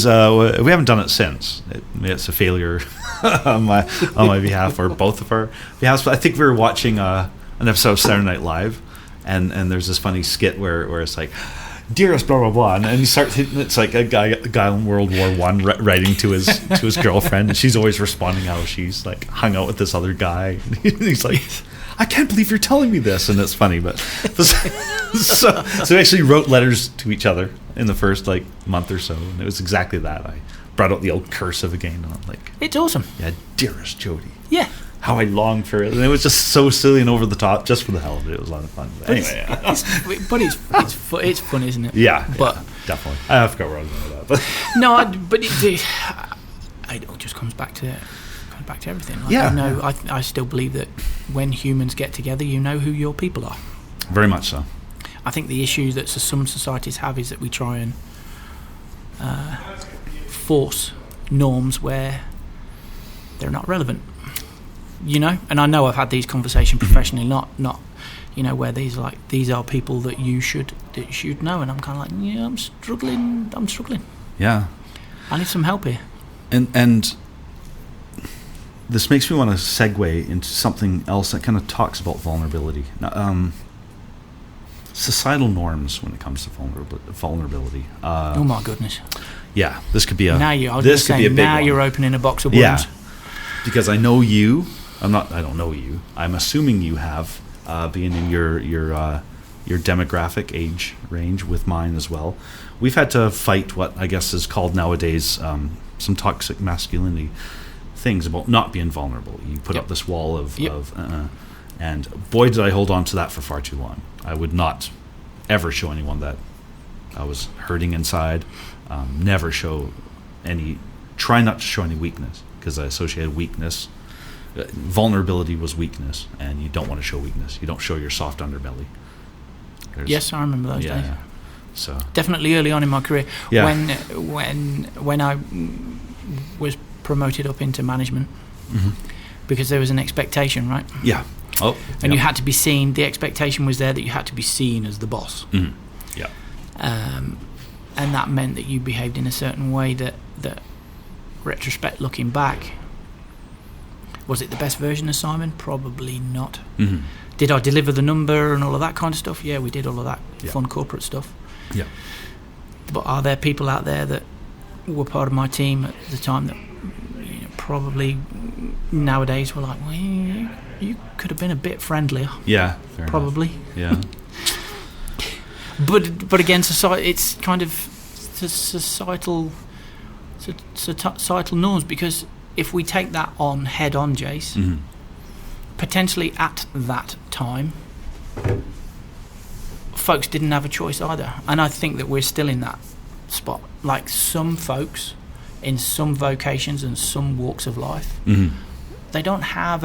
Speaker 2: we haven't done it since. It's a failure on my behalf or both of our behalves. But I think we were watching an episode of Saturday Night Live, and there's this funny skit where it's like, dearest blah blah blah, and you start hitting. It's like a guy in World War I writing to his girlfriend, and she's always responding how she's like hung out with this other guy. And he's like, I can't believe you're telling me this, and it's funny, but so we actually wrote letters to each other in the first like month or so, and it was exactly that. I brought out the old cursive again, and I'm like,
Speaker 1: it's awesome.
Speaker 2: Yeah, dearest Jody.
Speaker 1: Yeah.
Speaker 2: How I long for it, and it was just so silly and over the top, just for the hell of it. It was a lot of fun. But anyway,
Speaker 1: it's fun, isn't it?
Speaker 2: Yeah,
Speaker 1: but
Speaker 2: definitely. I forgot where I was going with that. But
Speaker 1: no, it all just comes back to everything. Like, I still believe that when humans get together, you know who your people are.
Speaker 2: Very much so.
Speaker 1: I think the issue that some societies have is that we try and force norms where they're not relevant. You know, and I know I've had these conversations professionally, not where these are people that you should know, and I'm kind of like, yeah, I'm struggling.
Speaker 2: Yeah,
Speaker 1: I need some help here.
Speaker 2: And this makes me want to segue into something else that kind of talks about vulnerability. Societal norms when it comes to vulnerability.
Speaker 1: Oh my goodness!
Speaker 2: Yeah, this could be a.
Speaker 1: Now you're opening a box of worms.
Speaker 2: Yeah, because I know you. I don't know you. I'm assuming you have, being in your demographic age range with mine as well. We've had to fight what I guess is called nowadays some toxic masculinity things about not being vulnerable. You put up this wall of and boy did I hold on to that for far too long. I would not ever show anyone that I was hurting inside. Never try not to show any weakness, because I associated weakness. Vulnerability was weakness, and you don't want to show weakness. You don't show your soft underbelly.
Speaker 1: Yes, I remember those days.
Speaker 2: So
Speaker 1: definitely early on in my career, when I was promoted up into management, because there was an expectation, right?
Speaker 2: Yeah. Oh.
Speaker 1: And you had to be seen. The expectation was there that you had to be seen as the boss.
Speaker 2: Mm-hmm. Yeah.
Speaker 1: And that meant that you behaved in a certain way that retrospect, looking back, was it the best version of Simon? Probably not.
Speaker 2: Mm-hmm.
Speaker 1: Did I deliver the number and all of that kind of stuff? Yeah, we did all of that fun corporate stuff.
Speaker 2: Yeah.
Speaker 1: But are there people out there that were part of my team at the time that probably nowadays were like, well, you could have been a bit friendlier.
Speaker 2: Yeah,
Speaker 1: probably.
Speaker 2: Enough. Yeah.
Speaker 1: But again, society, it's kind of societal norms, because if we take that on head on, Jace, potentially at that time, folks didn't have a choice either. And I think that we're still in that spot. Like some folks in some vocations and some walks of life, they don't have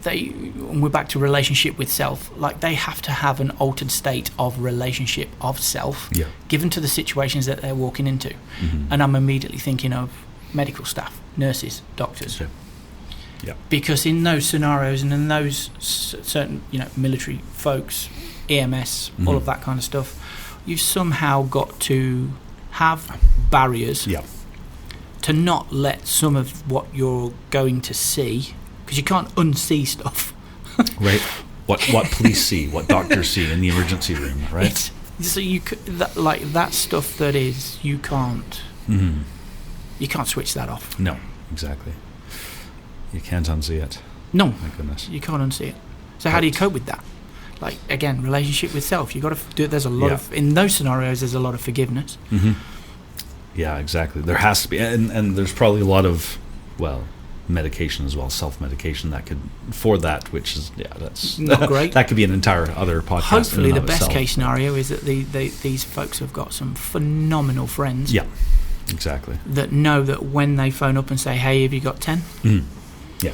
Speaker 1: and we're back to relationship with self, like they have to have an altered state of relationship of self given to the situations that they're walking into. And I'm immediately thinking of medical staff, nurses, doctors. Because in those scenarios and in those certain military folks, EMS, all of that kind of stuff, you've somehow got to have barriers to not let some of what you're going to see, because you can't unsee stuff.
Speaker 2: Right. What police see, what doctors see in the emergency room, right?
Speaker 1: So you that stuff that is, you can't switch that off.
Speaker 2: No, exactly. You can't unsee it.
Speaker 1: No,
Speaker 2: my goodness,
Speaker 1: you can't unsee it. So how do you cope with that? Like again, relationship with self. You got to do. There's a lot of, in those scenarios. There's a lot of forgiveness.
Speaker 2: Yeah, exactly. There has to be, and there's probably a lot of medication as well, self-medication which is that's
Speaker 1: not great.
Speaker 2: That could be an entire other podcast.
Speaker 1: Hopefully the best case scenario is that these folks have got some phenomenal friends.
Speaker 2: Yeah, exactly.
Speaker 1: That know that when they phone up and say, hey, have you got 10?
Speaker 2: Yeah.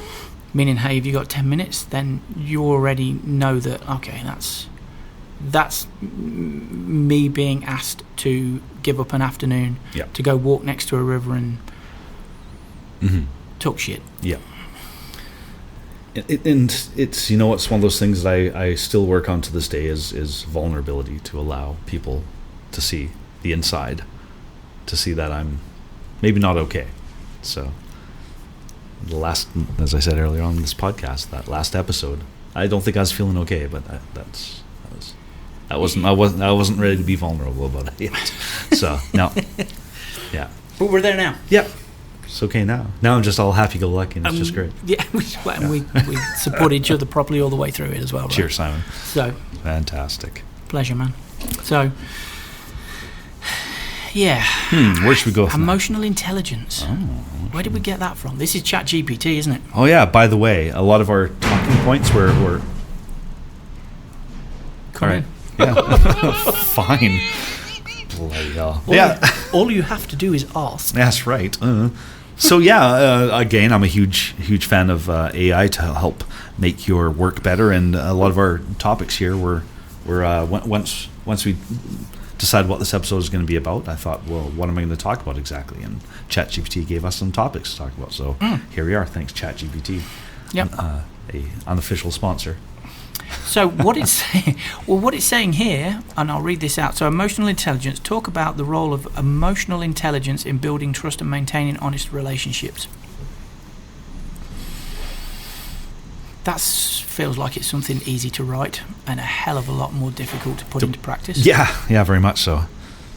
Speaker 1: Meaning, hey, have you got 10 minutes? Then you already know that, okay, that's me being asked to give up an afternoon to go walk next to a river and talk shit. Yeah.
Speaker 2: And it's it's one of those things that I still work on to this day is vulnerability, to allow people to see the inside, to see that I'm maybe not okay. So the last, as I said earlier on this podcast, that last episode, I don't think I was feeling okay, but I wasn't ready to be vulnerable about it yet. So no. Yeah.
Speaker 1: But we're there now.
Speaker 2: Yep. It's okay now. Now I'm just all happy-go-lucky, and it's just great.
Speaker 1: Yeah, we support each other properly all the way through it as well. Right?
Speaker 2: Cheers, Simon.
Speaker 1: So
Speaker 2: fantastic.
Speaker 1: Pleasure, man. So, yeah.
Speaker 2: Where should we go?
Speaker 1: Emotional intelligence. Oh, where did we get that from? This is ChatGPT, isn't it?
Speaker 2: Oh yeah. By the way, a lot of our talking points were.
Speaker 1: Come in.
Speaker 2: Yeah. Fine. Bloody hell.
Speaker 1: All you have to do is ask.
Speaker 2: That's right. So again, I'm a huge fan of AI to help make your work better, and a lot of our topics here were once we decide what this episode is going to be about, I thought, well, what am I going to talk about exactly? And ChatGPT gave us some topics to talk about. So here we are. Thanks, ChatGPT.
Speaker 1: Yep.
Speaker 2: A unofficial sponsor.
Speaker 1: So what it's saying here, and I'll read this out. So emotional intelligence, talk about the role of emotional intelligence in building trust and maintaining honest relationships. That feels like it's something easy to write and a hell of a lot more difficult to put into practice.
Speaker 2: Yeah, very much so.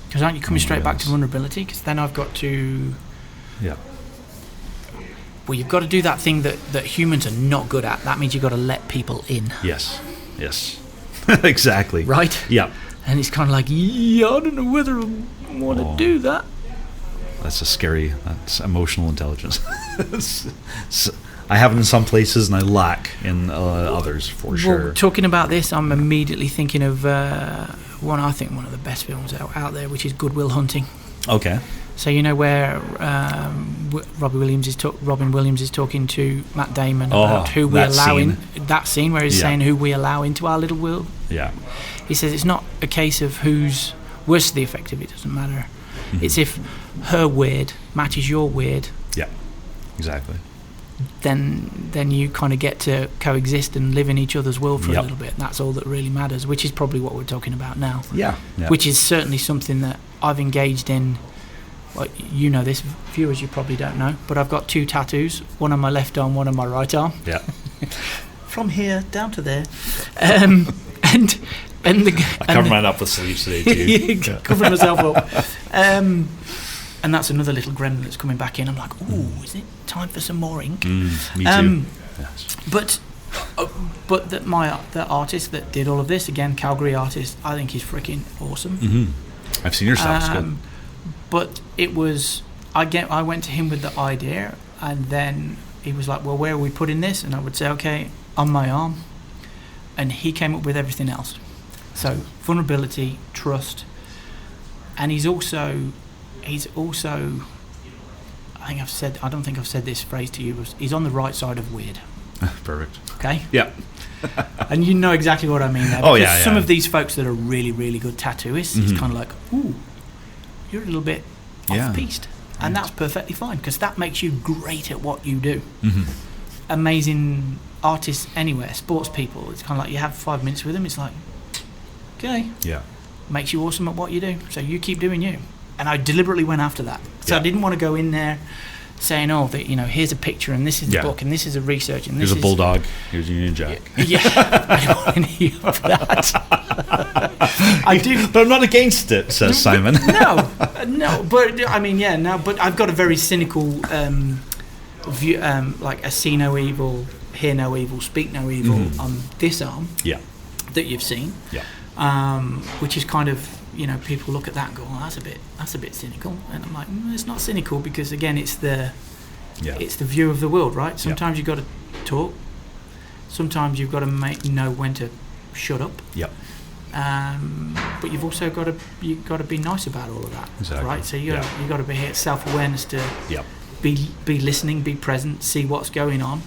Speaker 1: Because aren't you coming straight back to vulnerability? Because then I've got to...
Speaker 2: Yeah.
Speaker 1: Well, you've got to do that thing that humans are not good at. That means you've got to let people in.
Speaker 2: Yes. Exactly.
Speaker 1: Right?
Speaker 2: Yeah.
Speaker 1: And it's kind of like, I don't know whether I want to do that.
Speaker 2: That's emotional intelligence. I have it in some places and I lack in others, for sure.
Speaker 1: Talking about this, I'm immediately thinking of one of the best films out there, which is Good Will Hunting.
Speaker 2: Okay.
Speaker 1: So you know where Robin Williams is talking to Matt Damon about who we allow in. That scene where he's saying who we allow into our little world.
Speaker 2: Yeah.
Speaker 1: He says it's not a case of who's worse to the effective. It doesn't matter. Mm-hmm. It's if her weird matches your weird.
Speaker 2: Yeah. Exactly.
Speaker 1: Then you kind of get to coexist and live in each other's world for a little bit. And that's all that really matters, which is probably what we're talking about now.
Speaker 2: Yeah.
Speaker 1: Which is certainly something that I've engaged in. Well, you know this, viewers, you probably don't know, but I've got 2 tattoos, one on my left arm, one on my right arm.
Speaker 2: Yeah.
Speaker 1: From here down to there. I
Speaker 2: covered mine up with sleeves today too.
Speaker 1: Covering myself up. And that's another little gremlin that's coming back in. I'm like, is it time for some more ink?
Speaker 2: Me too.
Speaker 1: Yes. But the artist that did all of this, again, Calgary artist, I think he's freaking awesome.
Speaker 2: Mm-hmm. I've seen your stuff. It's good.
Speaker 1: But it was, I went to him with the idea, and then he was like, well, where are we putting this? And I would say, okay, on my arm. And he came up with everything else. So vulnerability, trust, and he's also, I don't think I've said this phrase to you, he's on the right side of weird.
Speaker 2: Perfect.
Speaker 1: Okay?
Speaker 2: Yeah.
Speaker 1: And you know exactly what I mean there.
Speaker 2: Oh, yeah.
Speaker 1: Some of these folks that are really, really good tattooists, it's kind of like, you're a little bit off-piste. And that's perfectly fine, because that makes you great at what you do. Mm-hmm. Amazing artists anywhere, sports people, it's kind of like you have 5 minutes with them, it's like, okay.
Speaker 2: Yeah.
Speaker 1: Makes you awesome at what you do, so you keep doing you. And I deliberately went after that. So I didn't want to go in there saying, here's a picture, and this is a book, and this is a research, and
Speaker 2: here's a bulldog, here's a Union Jack.
Speaker 1: Yeah, I don't want any of that. I do,
Speaker 2: but I'm not against it, says Simon.
Speaker 1: No, but but I've got a very cynical view, like a see no evil, hear no evil, speak no evil on this arm. Yeah. That you've seen. Yeah. Which is kind of, people look at that and go, well, that's a bit cynical, and I'm like, it's not cynical, because again, it's the view of the world, right? Sometimes you've got to talk, sometimes you've got to know when to shut up. Yep. But you've also got to be nice about all of that, exactly. Right? So you got to be self-awareness to be listening, be present, see what's going on,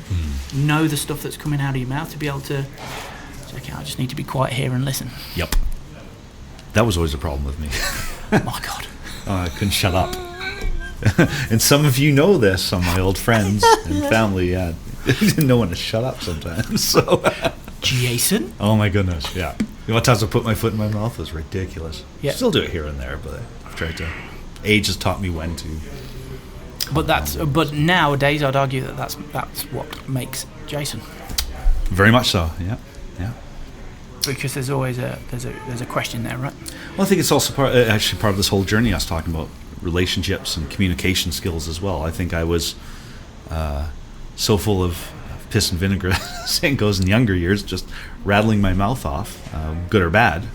Speaker 1: know the stuff that's coming out of your mouth, to be able to say, okay, I just need to be quiet here and listen. Yep.
Speaker 2: That was always a problem with me.
Speaker 1: My God.
Speaker 2: I couldn't shut up. And some of you know this, some of my old friends and family, didn't know when to shut up sometimes. So,
Speaker 1: Jason?
Speaker 2: Oh my goodness, yeah. What times I put my foot in my mouth was ridiculous. Yeah. Still do it here and there, but I've tried to. Age has taught me when to.
Speaker 1: But nowadays, I'd argue that's what makes Jason.
Speaker 2: Very much so. Yeah.
Speaker 1: Because there's always there's a question there, right?
Speaker 2: Well, I think it's also part of this whole journey I was talking about, relationships and communication skills as well. I think I was so full of piss and vinegar, saying goes, in younger years, just rattling my mouth off, good or bad,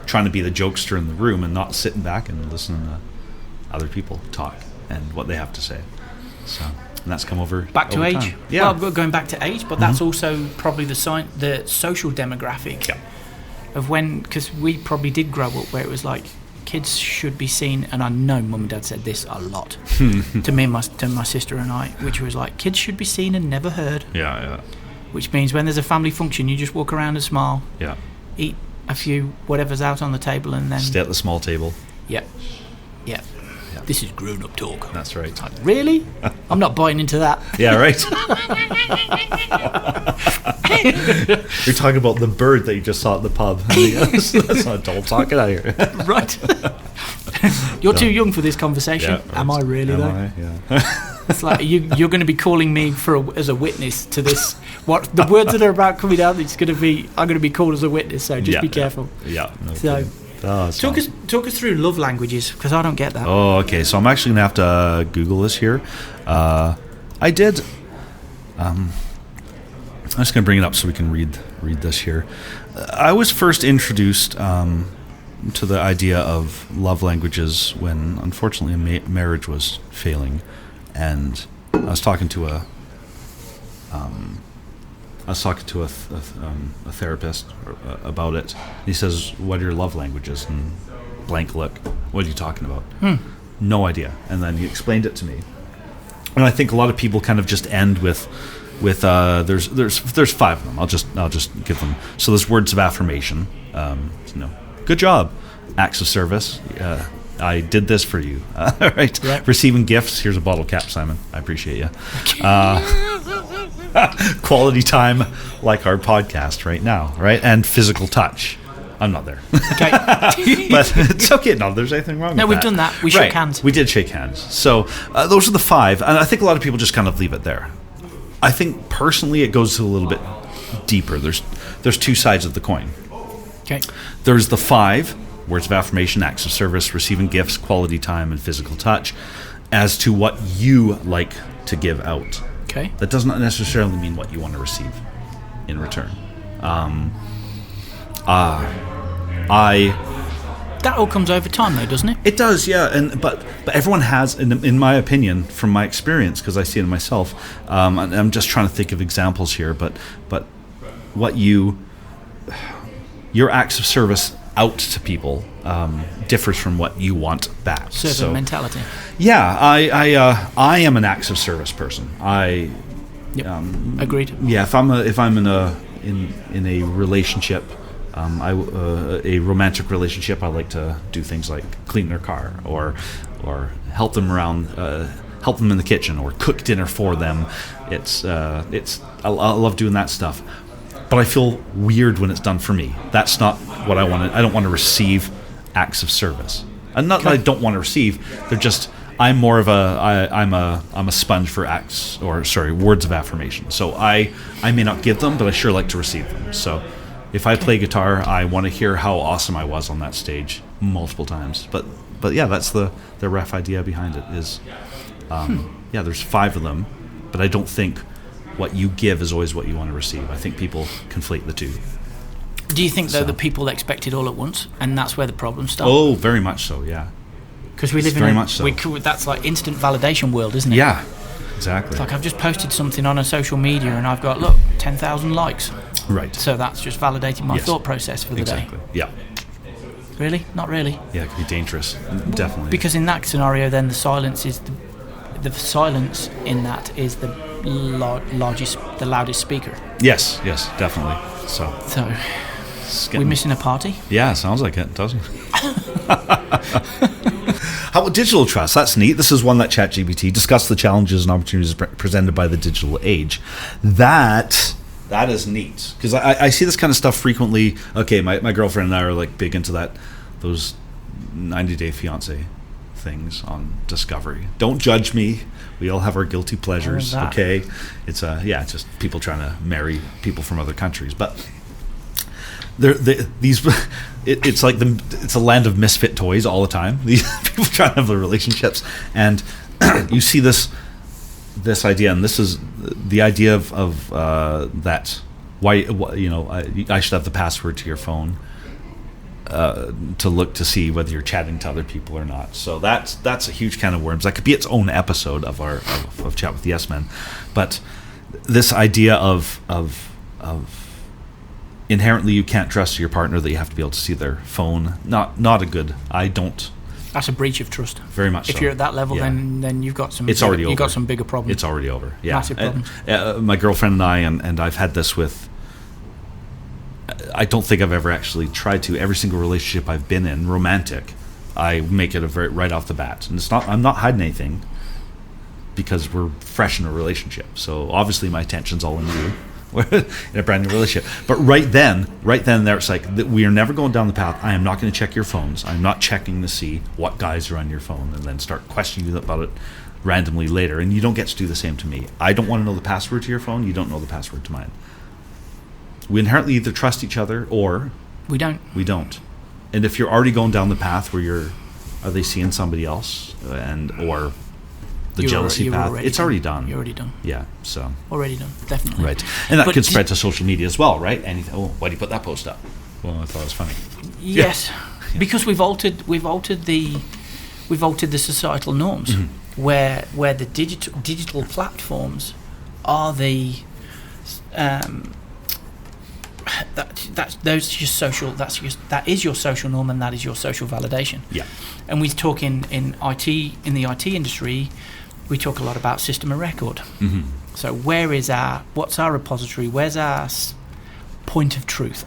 Speaker 2: trying to be the jokester in the room and not sitting back and listening to other people talk and what they have to say. So. And that's come over
Speaker 1: back to age.
Speaker 2: Time. Yeah.
Speaker 1: Well, going back to age, but that's also probably the social demographic of when, because we probably did grow up where it was like kids should be seen, and I know Mum and Dad said this a lot to me and my sister and I, which was like, kids should be seen and never heard. Yeah. Which means when there's a family function, you just walk around and smile. Yeah. Eat a few whatever's out on the table, and then
Speaker 2: stay at the small table.
Speaker 1: Yep. this is grown-up talk.
Speaker 2: That's right.
Speaker 1: Like, really? I'm not buying into that.
Speaker 2: Yeah, right. You're talking about the bird that you just saw at the pub. That's not adult talk. Get out of here.
Speaker 1: Right. You're too young for this conversation. Yeah, right. Am I really, though?
Speaker 2: Yeah.
Speaker 1: It's like you're going to be calling me as a witness to this. What the words that are about coming out? I'm going to be called as a witness. So just be careful.
Speaker 2: Yeah. No
Speaker 1: so talk us through love languages, because I don't get that.
Speaker 2: Oh, okay. So I'm actually going to have to Google this here. I did. I'm just going to bring it up so we can read this here. I was first introduced to the idea of love languages when, unfortunately, marriage was failing. And I was talking to a therapist about it. He says, "What are your love languages?" And blank look. What are you talking about? No idea. And then he explained it to me. And I think a lot of people kind of just end with there's 5 of them. I'll just give them. So there's words of affirmation. Good job. Acts of service. I did this for you. Right. Yep. Receiving gifts. Here's a bottle cap, Simon. I appreciate you. Quality time, like our podcast right now, right? And physical touch. I'm not there.
Speaker 1: Okay.
Speaker 2: But it's okay. No, there's anything wrong with that.
Speaker 1: No, we've done that. We shook hands.
Speaker 2: We did shake hands. So those are the 5. And I think a lot of people just kind of leave it there. I think personally it goes a little bit deeper. There's 2 sides of the coin.
Speaker 1: Okay.
Speaker 2: There's the 5. Words of affirmation, acts of service, receiving gifts, quality time, and physical touch, as to what you like to give out.
Speaker 1: Okay.
Speaker 2: That does not necessarily mean what you want to receive in return.
Speaker 1: That all comes over time, though, doesn't it?
Speaker 2: It does, yeah. But everyone has, in my opinion, from my experience, because I see it in myself. And I'm just trying to think of examples here, but what your acts of service out to people differs from what you want back.
Speaker 1: Servant mentality.
Speaker 2: Yeah, I am an acts of service person.
Speaker 1: Agreed.
Speaker 2: Yeah, if I'm in a relationship, a romantic relationship, I like to do things like clean their car or help them around, help them in the kitchen, or cook dinner for them. I love doing that stuff. But I feel weird when it's done for me. That's not what I want. I don't want to receive acts of service. And not that I don't want to receive. They're just, I'm more of I'm a sponge for words of affirmation. So I may not give them, but I sure like to receive them. So if I play guitar, I want to hear how awesome I was on that stage multiple times. But yeah, that's the rough idea behind it. Is there's 5 of them, but I don't think what you give is always what you want to receive. I think people conflate the 2.
Speaker 1: Do you think, though, that people expect it all at once, and that's where the problems start?
Speaker 2: Oh, very much so, yeah.
Speaker 1: Because we live that's like instant validation world, isn't it?
Speaker 2: Yeah, exactly.
Speaker 1: It's like I've just posted something on a social media, and I've got, look, 10,000 likes.
Speaker 2: Right.
Speaker 1: So that's just validating my thought process for the day.
Speaker 2: Yeah.
Speaker 1: Really? Not really.
Speaker 2: Yeah, it could be dangerous. Definitely.
Speaker 1: Because in that scenario, then the silence in that is the loudest speaker.
Speaker 2: Yes, definitely. So
Speaker 1: we're missing a party.
Speaker 2: Yeah, sounds like it, doesn't it? How about digital trust? That's neat. This is one that ChatGPT discussed the challenges and opportunities presented by the digital age. That is neat, because I see this kind of stuff frequently. Okay, my girlfriend and I are like big into those 90-day fiance things on Discovery. Don't judge me. We all have our guilty pleasures. Okay, it's just people trying to marry people from other countries, but it's like it's a land of misfit toys all the time. These people trying to have the relationships, and you see this idea, and this is the idea of that. I should have the password to your phone to look to see whether you're chatting to other people or not. So that's a huge can of worms. That could be its own episode of our of Chat with Yes Men. But this idea of inherently you can't trust your partner, that you have to be able to see their phone. Not a good. I don't.
Speaker 1: That's a breach of trust.
Speaker 2: Very much.
Speaker 1: If you're at that level, then you've got some.
Speaker 2: It's already over.
Speaker 1: You've got some bigger problems.
Speaker 2: It's already over. Yeah.
Speaker 1: Massive problems.
Speaker 2: My girlfriend and I, and I've had this with. I don't think I've ever actually tried to. Every single relationship I've been in, romantic, I make it right off the bat, and I'm not hiding anything because we're fresh in a relationship. So obviously my attention's all on you. In a brand new relationship, but right then there, it's like we are never going down the path. I am not going to check your phones. I'm not checking to see what guys are on your phone and then start questioning you about it randomly later. And you don't get to do the same to me. I don't want to know the password to your phone. You don't know the password to mine. We inherently either trust each other or
Speaker 1: we don't.
Speaker 2: And if you're already going down the path where are they seeing somebody else or the jealousy path, it's already done.
Speaker 1: You're already done.
Speaker 2: Yeah, so
Speaker 1: already done, definitely.
Speaker 2: Right, and that could spread to social media as well, right? Anything? Oh, why do you put that post up? Well, I thought it was funny.
Speaker 1: Yes, because we've altered the societal norms, where the digital platforms are the that is your social norm, and that is your social validation.
Speaker 2: Yeah,
Speaker 1: and we talk in the IT industry. We talk a lot about system of record. So what's our repository? Where's our point of truth?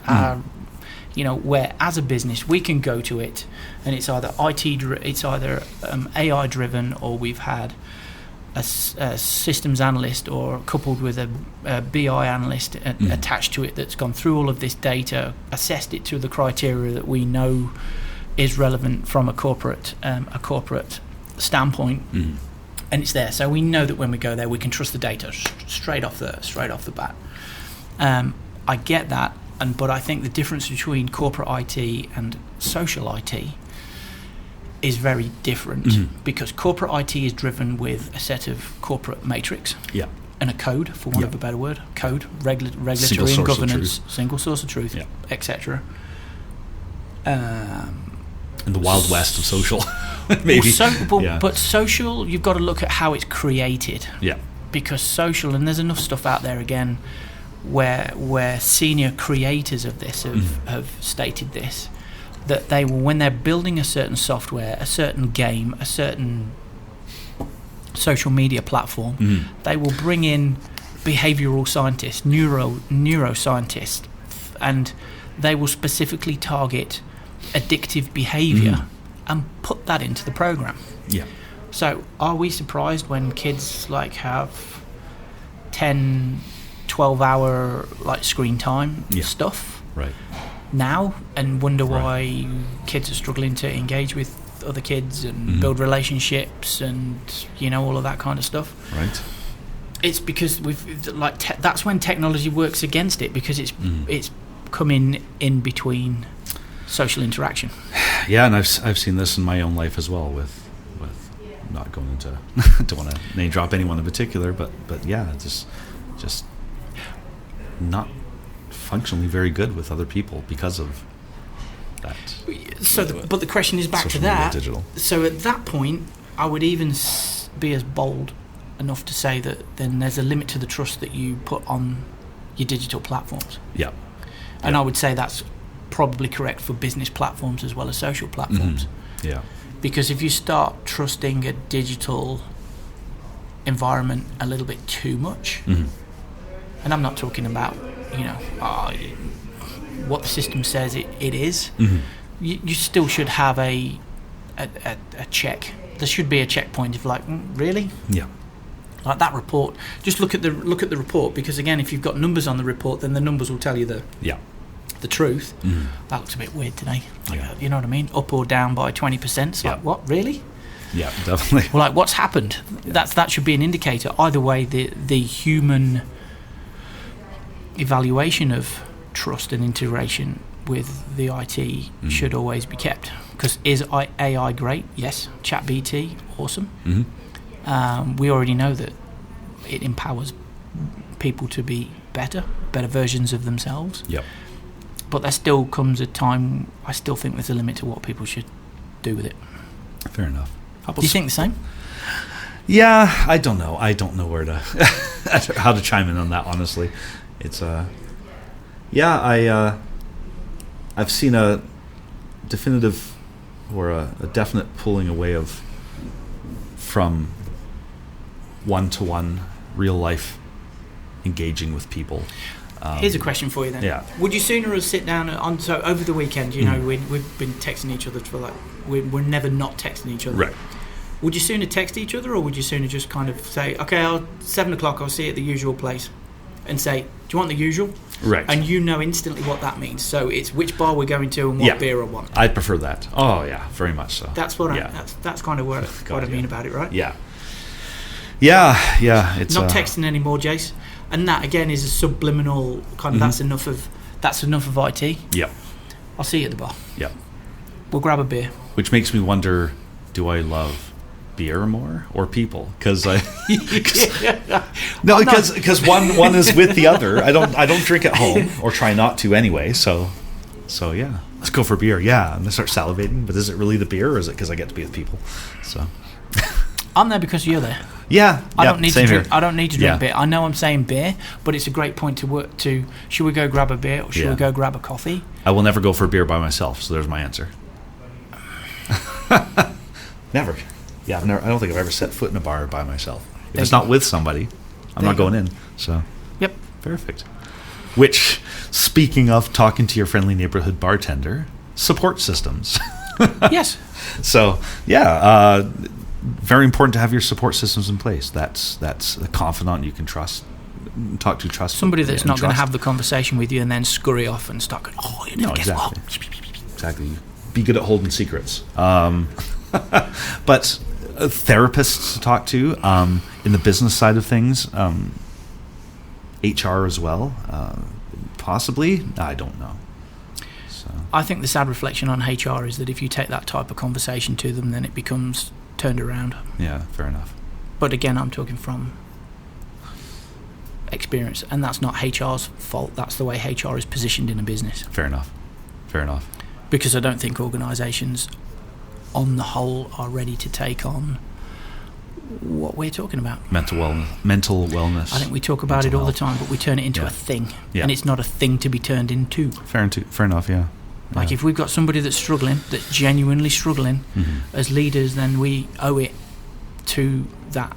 Speaker 1: Where as a business we can go to it, and it's either AI driven, or we've had a systems analyst or coupled with a BI analyst attached to it that's gone through all of this data, assessed it to the criteria that we know is relevant from a corporate standpoint. And it's there, so we know that when we go there, we can trust the data straight off the bat. I get that, but I think the difference between corporate IT and social IT is very different, because corporate IT is driven with a set of corporate matrix and a code, for want of a better word, regulatory and governance, single source of truth, etc.
Speaker 2: In the wild west of social. Maybe.
Speaker 1: But social, you've got to look at how it's created.
Speaker 2: Yeah.
Speaker 1: Because social, and there's enough stuff out there again, where senior creators of this have stated this, that they will, when they're building a certain software, a certain game, a certain social media platform, they will bring in behavioral scientists, neuroscientists, and they will specifically target addictive behavior and put that into the program.
Speaker 2: Yeah.
Speaker 1: So are we surprised when kids have 10, 12 hour screen time stuff now, and wonder why kids are struggling to engage with other kids and build relationships and all of that kind of stuff?
Speaker 2: Right.
Speaker 1: It's because that's when technology works against it, because it's coming in between social interaction. Yeah,
Speaker 2: and I've seen this in my own life as well, with not going into don't want to name drop anyone in particular, but yeah, just not functionally very good with other people because of that.
Speaker 1: So, but the question is back to that. Digital. So at that point, I would even be as bold enough to say that then there's a limit to the trust that you put on your digital platforms.
Speaker 2: Yeah.
Speaker 1: And I would say that's probably correct for business platforms as well as social platforms.
Speaker 2: Yeah.
Speaker 1: Because if you start trusting a digital environment a little bit too much, and I'm not talking about what the system says it is, you still should have a check. There should be a checkpoint of really?
Speaker 2: Yeah.
Speaker 1: Like that report. Just look at the report, because again, if you've got numbers on the report, then the numbers will tell you the truth. That looks a bit weird today. You know what I mean? Up or down by 20%. It's what, really?
Speaker 2: Yeah, definitely.
Speaker 1: Well, what's happened? That should be an indicator. Either way, the human evaluation of trust and integration with the IT should always be kept. Because is AI great? Yes. ChatGPT, awesome. We already know that it empowers people to be better versions of themselves.
Speaker 2: Yep.
Speaker 1: But there still comes a time, I still think there's a limit to what people should do with it.
Speaker 2: Fair enough.
Speaker 1: Do you think the same?
Speaker 2: Yeah, I don't know. I don't know where to how to chime in on that, honestly. It's I've seen a definitive or a definite pulling away from one-to-one real life engaging with people.
Speaker 1: Here's a question for you then.
Speaker 2: Yeah.
Speaker 1: Would you sooner sit down so over the weekend, you know, we've been texting each other for like, we're never not texting each other.
Speaker 2: Right.
Speaker 1: Would you sooner text each other, or would you sooner just kind of say, okay, 7 o'clock, I'll see you at the usual place, and say, do you want the usual?
Speaker 2: Right.
Speaker 1: And you know instantly what that means. So it's which bar we're going to and what beer I want.
Speaker 2: I'd prefer that. Oh, yeah, very much so.
Speaker 1: That's what that's kind of what I mean about it, right?
Speaker 2: Yeah. Yeah. It's
Speaker 1: not texting anymore, Jace. And that again is a subliminal kind of that's enough of IT.
Speaker 2: Yeah.
Speaker 1: I'll see you at the bar.
Speaker 2: Yeah.
Speaker 1: We'll grab a beer.
Speaker 2: Which makes me wonder, do I love beer more or people? Because because one is with the other. I don't drink at home, or try not to anyway. So yeah, let's go for beer. Yeah, I'm gonna start salivating. But is it really the beer, or is it because I get to be with people? So
Speaker 1: I'm there because you're there.
Speaker 2: Yeah,
Speaker 1: I don't need to drink.
Speaker 2: Here.
Speaker 1: I don't need to drink beer. I know I'm saying beer, but it's a great point to work to. Should we go grab a beer, or should we go grab a coffee?
Speaker 2: I will never go for a beer by myself. So there's my answer. Never. Yeah, I don't think I've ever set foot in a bar by myself. If it's not with somebody, I'm not going in. So,
Speaker 1: yep,
Speaker 2: perfect. Which, speaking of talking to your friendly neighborhood bartender, support systems.
Speaker 1: Yes.
Speaker 2: So, very important to have your support systems in place. That's a confidant you can trust, talk to, trust.
Speaker 1: Somebody that's not going to have the conversation with you and then scurry off and start going, oh, you know, guess what?
Speaker 2: Exactly. Be good at holding secrets. But therapists to talk to in the business side of things, HR as well, possibly. I don't know. So.
Speaker 1: I think the sad reflection on HR is that if you take that type of conversation to them, then it becomes turned around.
Speaker 2: Yeah, fair enough.
Speaker 1: But again, I'm talking from experience, and that's not HR's fault. That's the way HR is positioned in a business.
Speaker 2: Fair enough.
Speaker 1: Because I don't think organisations on the whole are ready to take on what we're talking about.
Speaker 2: Mental wellness.
Speaker 1: I think we talk about it all the time, but we turn it into a thing. Yeah. And it's not a thing to be turned into.
Speaker 2: Fair enough, yeah.
Speaker 1: Like if we've got somebody that's struggling, that's genuinely struggling, as leaders, then we owe it to that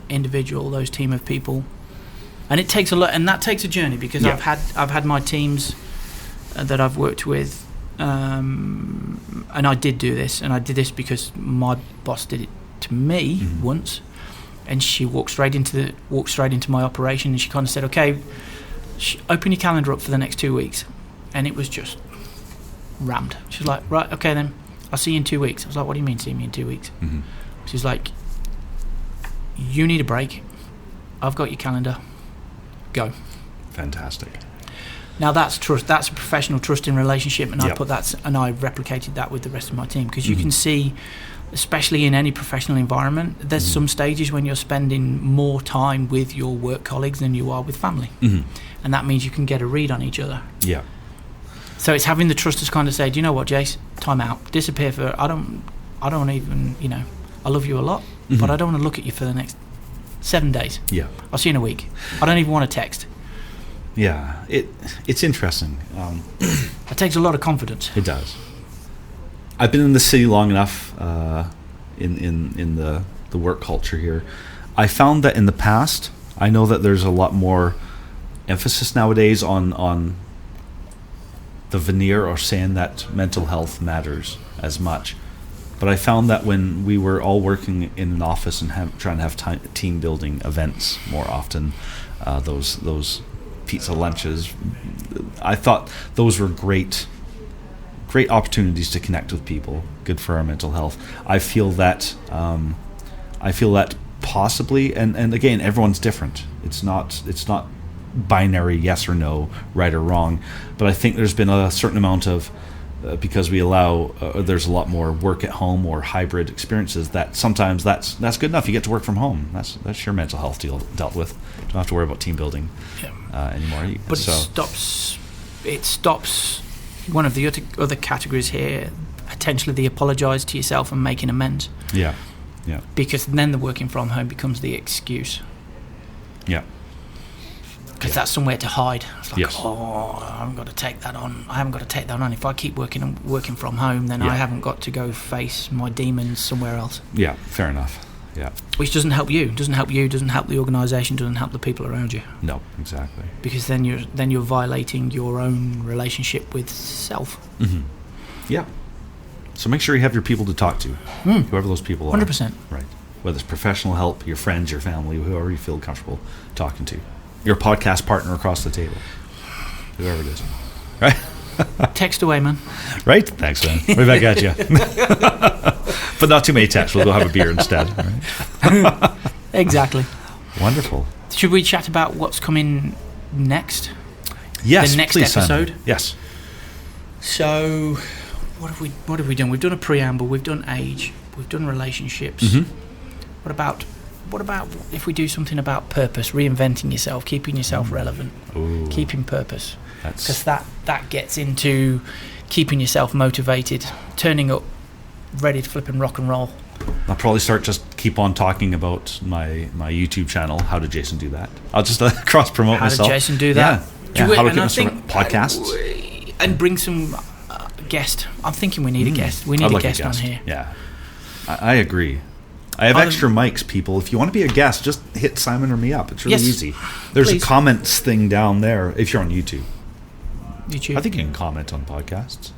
Speaker 1: individual, those team of people. And it takes a lot, and that takes a journey, because I've had my teams that I've worked with, and I did do this, and I did this because my boss did it to me once, and she walked straight into my operation, and she kind of said, okay, open your calendar up for the next 2 weeks. And it was just rammed. She's like, right, okay then, I'll see you in 2 weeks. I was like, what do you mean see me in 2 weeks? She's like, you need a break, I've got your calendar, go.
Speaker 2: Fantastic.
Speaker 1: Now that's trust. That's a professional, trusting relationship, and I replicated that with the rest of my team, because you can see, especially in any professional environment, there's some stages when you're spending more time with your work colleagues than you are with family, and that means you can get a read on each other. Yeah. So it's having the trust to kind of say, do you know what, Jace? Time out. Disappear for. I don't even. I love you a lot, but I don't want to look at you for the next 7 days. Yeah. I'll see you in a week. I don't even want to text.
Speaker 2: Yeah, it's interesting.
Speaker 1: It takes a lot of confidence.
Speaker 2: It does. I've been in the city long enough, in the work culture here. I found that in the past, I know that there's a lot more emphasis nowadays on the veneer, or saying that mental health matters as much. But I found that when we were all working in an office and trying to have team building events more often, those pizza lunches, I thought those were great opportunities to connect with people, good for our mental health. I feel that possibly, and again, everyone's different. It's not binary, yes or no, right or wrong, but I think there's been a certain amount of because we allow there's a lot more work at home or hybrid experiences, that sometimes that's good enough. You get to work from home. That's your mental health dealt with. You don't have to worry about team building anymore.
Speaker 1: But it stops one of the other categories here, potentially the apologise to yourself and making amends. Yeah. Because then the working from home becomes the excuse. Yeah. Because that's somewhere to hide. It's like, I haven't got to take that on. If I keep working from home, then I haven't got to go face my demons somewhere else.
Speaker 2: Yeah, fair enough. Yeah.
Speaker 1: Which doesn't help you. Doesn't help you. Doesn't help the organisation. Doesn't help the people around you.
Speaker 2: No, exactly.
Speaker 1: Because then you're violating your own relationship with self.
Speaker 2: Mm-hmm. Yeah. So make sure you have your people to talk to, whoever those people are.
Speaker 1: 100%.
Speaker 2: Right. Whether it's professional help, your friends, your family, whoever you feel comfortable talking to. Your podcast partner across the table. Whoever it is. Right?
Speaker 1: Text away, man.
Speaker 2: Right? Thanks, man. Right back at you. But not too many texts. We'll go have a beer instead. Right?
Speaker 1: Exactly.
Speaker 2: Wonderful.
Speaker 1: Should we chat about what's coming next?
Speaker 2: Yes,
Speaker 1: the next
Speaker 2: please,
Speaker 1: episode?
Speaker 2: Simon. Yes.
Speaker 1: So, what have we done? We've done a preamble. We've done age. We've done relationships.
Speaker 2: Mm-hmm.
Speaker 1: What about if we do something about purpose, reinventing yourself, keeping yourself relevant, keeping purpose? Because that gets into keeping yourself motivated, turning up, ready to flip and rock and roll.
Speaker 2: I'll probably keep on talking about my YouTube channel. How did Jason do that? I'll just cross promote myself.
Speaker 1: How did Jason do that?
Speaker 2: Yeah. How to get podcasts
Speaker 1: and bring some guest. I'm thinking we need a guest. We need a guest on here.
Speaker 2: Yeah, I agree. I have extra mics, people. If you want to be a guest, just hit Simon or me up. It's really easy. There's a comments thing down there if you're on YouTube. I think you can comment on podcasts.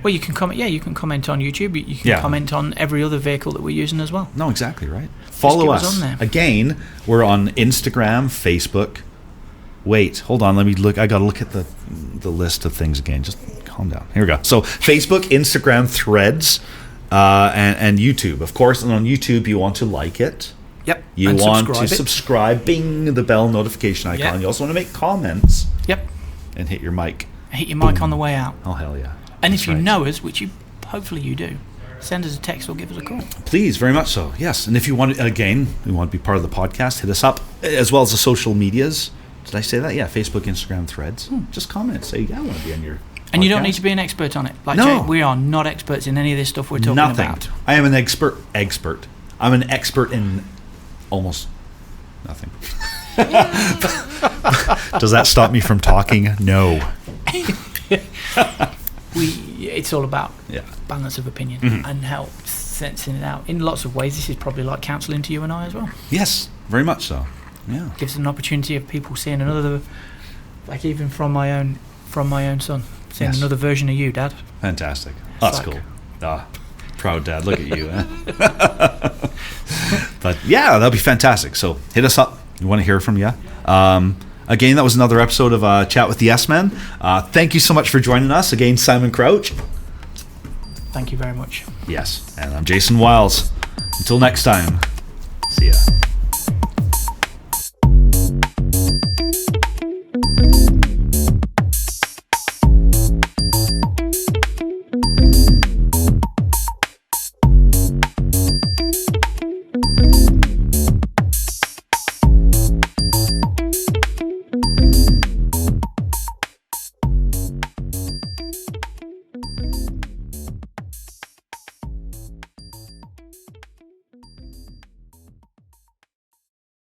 Speaker 1: Well, you can comment. Yeah, you can comment on YouTube. You can comment on every other vehicle that we're using as well.
Speaker 2: No, exactly right. Follow us
Speaker 1: on there.
Speaker 2: Again, we're on Instagram, Facebook. Wait, hold on. Let me look. I got to look at the list of things again. Just calm down. Here we go. So Facebook, Instagram, Threads, and YouTube. Of course, and on YouTube, you want to like it.
Speaker 1: Yep.
Speaker 2: You want to subscribe. Bing the bell notification icon. Yep. You also want to make comments.
Speaker 1: Yep.
Speaker 2: And hit your mic.
Speaker 1: Hit your mic on the way out.
Speaker 2: Oh, hell yeah.
Speaker 1: And if you know us, which you hopefully you do, send us a text or give us a call.
Speaker 2: Please, very much so. Yes. And if you want, again, you want to be part of the podcast, hit us up, as well as the social medias. Did I say that? Yeah, Facebook, Instagram, Threads. Just comment. Say, I want to be on your podcast.
Speaker 1: And you don't need to be an expert on it. Like
Speaker 2: no.
Speaker 1: Jay, we are not experts in any of this stuff we're talking about.
Speaker 2: I am an expert. I'm an expert in almost nothing. Does that stop me from talking? No.
Speaker 1: It's all about balance of opinion and how sensing it out. In lots of ways, this is probably like counselling to you and I as well.
Speaker 2: Yes, very much so. Yeah,
Speaker 1: gives an opportunity of people seeing another, like even from my own son, seeing another version of you, Dad.
Speaker 2: Fantastic. That's cool. Proud dad. Look at you. But yeah, that'll be fantastic. So hit us up. We want to hear from you. Again, that was another episode of Chat with the S-Men. Thank you so much for joining us. Again, Simon Crouch.
Speaker 1: Thank you very much.
Speaker 2: Yes, and I'm Jason Wiles. Until next time, see ya.